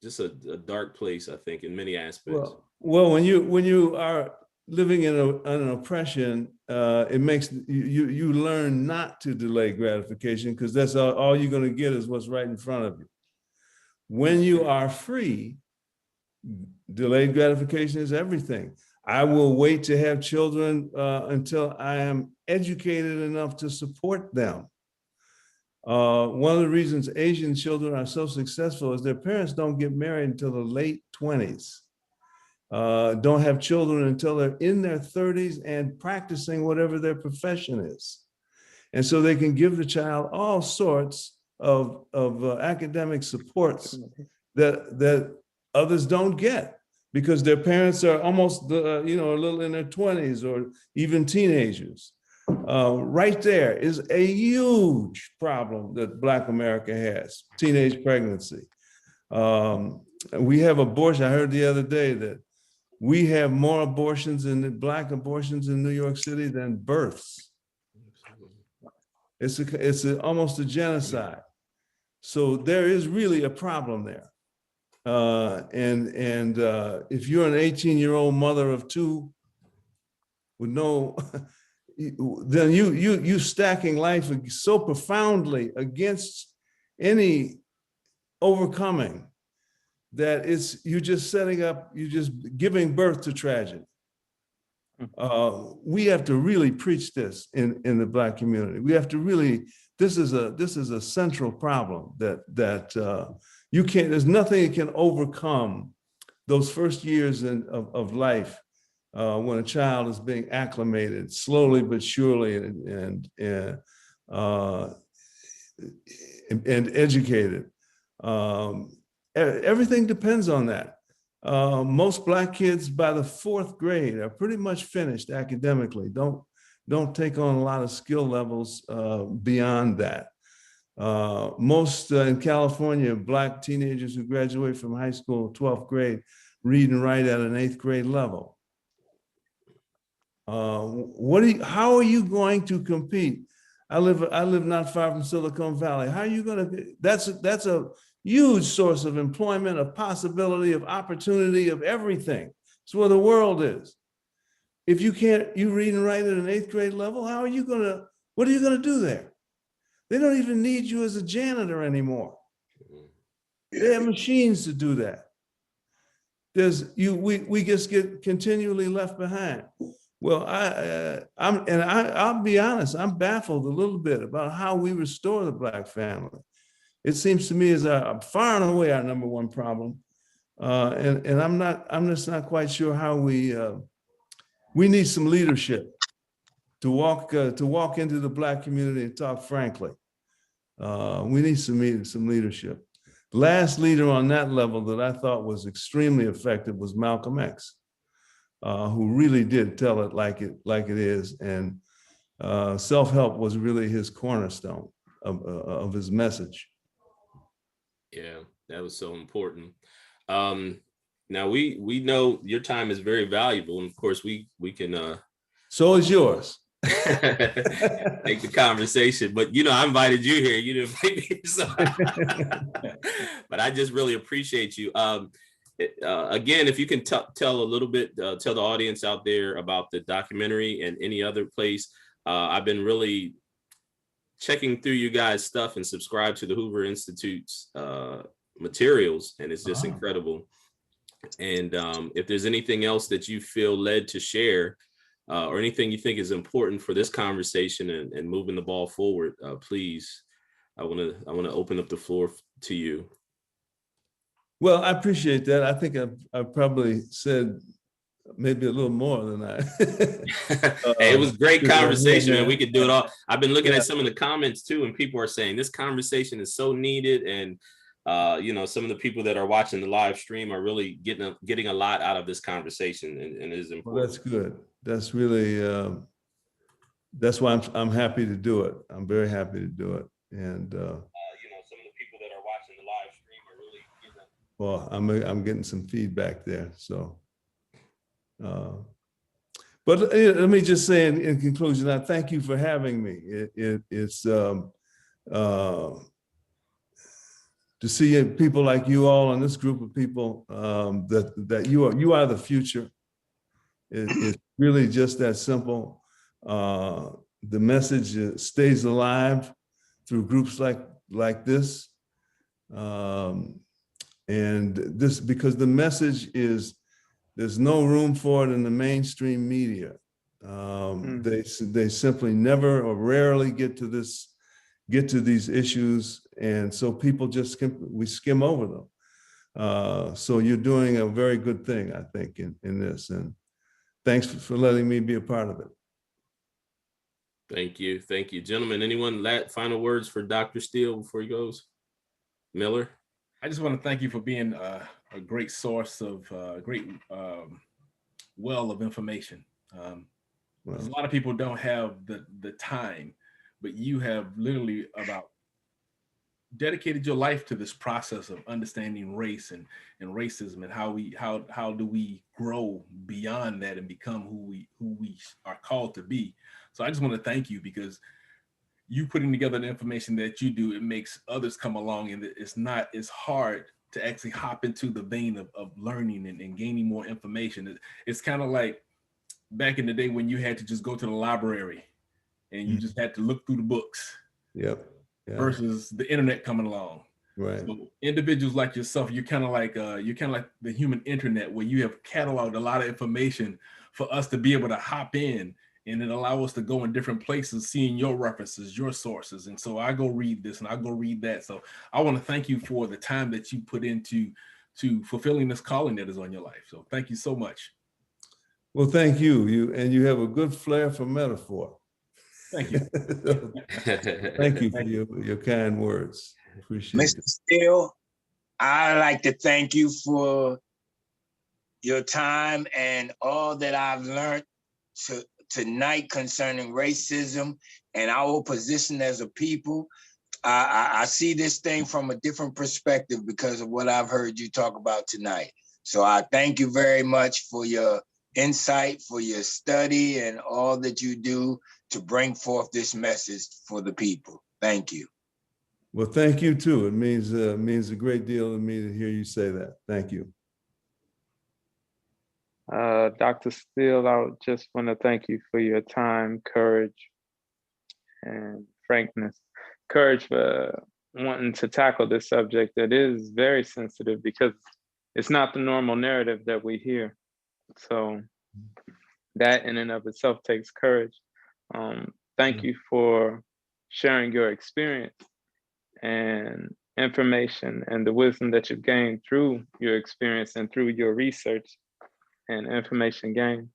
just a dark place, I think, in many aspects.
Well, when you are living in an oppression, it makes you learn not to delay gratification, because that's all you're going to get is what's right in front of you. When you are free, delayed gratification is everything. I will wait to have children until I am educated enough to support them. One of the reasons Asian children are so successful is their parents don't get married until the late 20s. Don't have children until they're in their 30s and practicing whatever their profession is. And so they can give the child all sorts of academic supports that others don't get, because their parents are almost, a little in their 20s or even teenagers. Right there is a huge problem that Black America has, teenage pregnancy. We have abortion. I heard the other day that we have more abortions Black abortions in New York City than births. It's almost a genocide. So there is really a problem there. And if you're an 18-year-old mother of two with no, then you stacking life so profoundly against any overcoming that you're just giving birth to tragedy. We have to really preach this in the Black community. We have to really, this is a central problem that you can't, there's nothing that can overcome those first years of life when a child is being acclimated slowly but surely and educated. Everything depends on that. Most Black kids by the 4th grade are pretty much finished academically. Don't take on a lot of skill levels beyond that. Most in California, Black teenagers who graduate from high school, 12th grade, read and write at an 8th grade level. How are you going to compete? I live not far from Silicon Valley. How are you going to? That's a huge source of employment, of possibility, of opportunity, of everything. It's where the world is. If you read and write at an 8th grade level, what are you gonna do there? They don't even need you as a janitor anymore. They have machines to do that. We just get continually left behind. Well, I'll be honest, I'm baffled a little bit about how we restore the Black family. It seems to me as far and away our number one problem, and I'm just not quite sure how we need some leadership to walk into the Black community and talk frankly. We need some leadership. The last leader on that level that I thought was extremely effective was Malcolm X, who really did tell it like it is, and self-help was really his cornerstone of his message.
Yeah, that was so important. Now we know your time is very valuable, and of course we can
so is yours.
Take the conversation, but I invited you here. You didn't invite me, so but I just really appreciate you. Again, if you can tell a little bit, tell the audience out there about the documentary and any other place. I've been really checking through you guys' stuff and subscribe to the Hoover Institute's materials, and it's just incredible. And if there's anything else that you feel led to share, or anything you think is important for this conversation and moving the ball forward, please, I want to open up the floor to you.
Well, I appreciate that. I think I've probably said maybe a little more than I.
Hey, it was a great conversation, and we could do it all. I've been looking at some of the comments too, and people are saying this conversation is so needed, and some of the people that are watching the live stream are really getting a lot out of this conversation, and it is important.
Well, that's good. That's really that's why I'm happy to do it. I'm very happy to do it, and some of the people that are watching the live stream are really getting. Well, I'm getting some feedback there, so. But let me just say in conclusion, I thank you for having me. It's to see people like you all and this group of people, that you are the future. It's really just that simple. The message stays alive through groups like this, and this, because the message is, there's no room for it in the mainstream media. They simply never or rarely get to these issues, and so people just we skim over them. So you're doing a very good thing, I think, in this, and thanks for letting me be a part of it.
Thank you, gentlemen. Anyone final words for Dr. Steele before he goes? Miller.
I just want to thank you for being a great source of great well of information. Because a lot of people don't have the time, but you have literally about dedicated your life to this process of understanding race and racism, and how do we grow beyond that and become who we are called to be. So I just want to thank you, because you putting together the information that you do, it makes others come along, and it's hard to actually hop into the vein of learning and gaining more information. It's kind of like back in the day when you had to just go to the library and you just had to look through the books.
Yep.
Versus the internet coming along.
Right.
So individuals like yourself, you're kind of like the human internet, where you have cataloged a lot of information for us to be able to hop in, and it allow us to go in different places, seeing your references, your sources. And so I go read this and I go read that. So I want to thank you for the time that you put into fulfilling this calling that is on your life. So thank you so much.
Well, thank you. You have a good flair for metaphor.
Thank you.
Thank you for your kind words. Appreciate it.
Mr. Steele, I'd like to thank you for your time and all that I've learned tonight concerning racism and our position as a people. I see this thing from a different perspective because of what I've heard you talk about tonight. So I thank you very much for your insight, for your study, and all that you do to bring forth this message for the people. Thank you.
Well, thank you too. It means a great deal to me to hear you say that. Thank you.
Dr. Steele, I just want to thank you for your time, courage, and frankness. Courage for wanting to tackle this subject that is very sensitive, because it's not the normal narrative that we hear. So that in and of itself takes courage. Thank you for sharing your experience and information and the wisdom that you've gained through your experience and through your research and information gained.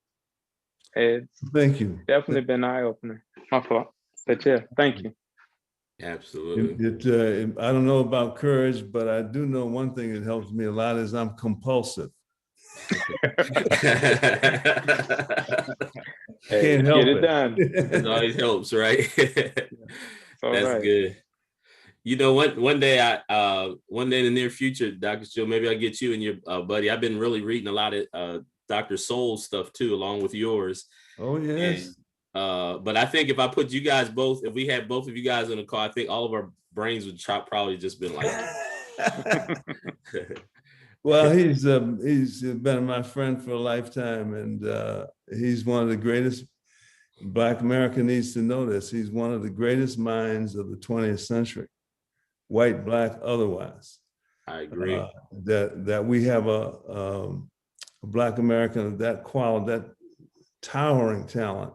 It's
thank you.
Definitely been eye-opening. My fault. But yeah, thank you.
Absolutely.
I don't know about courage, but I do know one thing that helps me a lot is I'm compulsive. Can't help
Get it done.
It always helps, right? That's
right.
good. You know, one day in the near future, Dr. Steele, maybe I'll get you and your buddy. I've been really reading a lot of Dr. Soul's stuff too, along with yours.
Oh yes.
And, but I think if I put you guys both, if we had both of you guys in the car, I think all of our brains would probably just been like.
Well, he's been my friend for a lifetime, and he's one of the greatest. Black America needs to know this. He's one of the greatest minds of the 20th century, white, black, otherwise.
I agree.
That we have a Black American of that quality, that towering talent,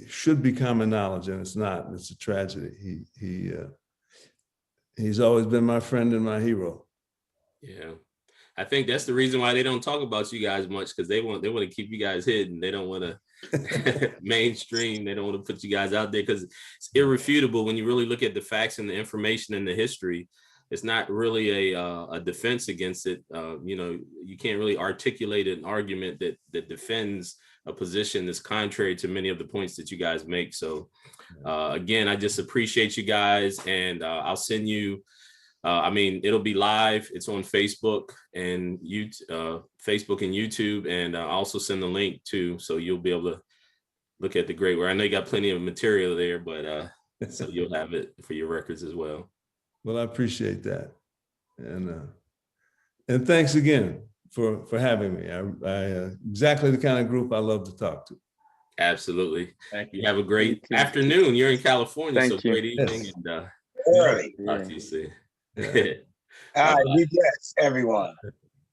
should be common knowledge, and it's not. It's a tragedy. He's always been my friend and my hero.
Yeah, I think that's the reason why they don't talk about you guys much, because they want to keep you guys hidden. They don't want to mainstream. They don't want to put you guys out there, because it's irrefutable when you really look at the facts and the information and the history. It's not really a defense against it. You know, you can't really articulate an argument that defends a position that's contrary to many of the points that you guys make. So again, I just appreciate you guys, and I'll send you I mean, it'll be live. It's on Facebook and YouTube, and I'll also send the link too, so you'll be able to look at the great work. I know you got plenty of material there, but so you'll have it for your records as well.
Well, I appreciate that, and thanks again for having me. I exactly the kind of group I love to talk to.
Absolutely.
Thank you.
You have a great
Thank you.
afternoon. You're in California,
Thank
so
you.
great evening,
Yes.
and
Early.
talk to you soon.
Yeah.
All right,
Bye-bye.
be blessed, everyone.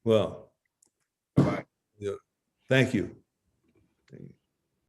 Well,
Bye-bye.
thank you.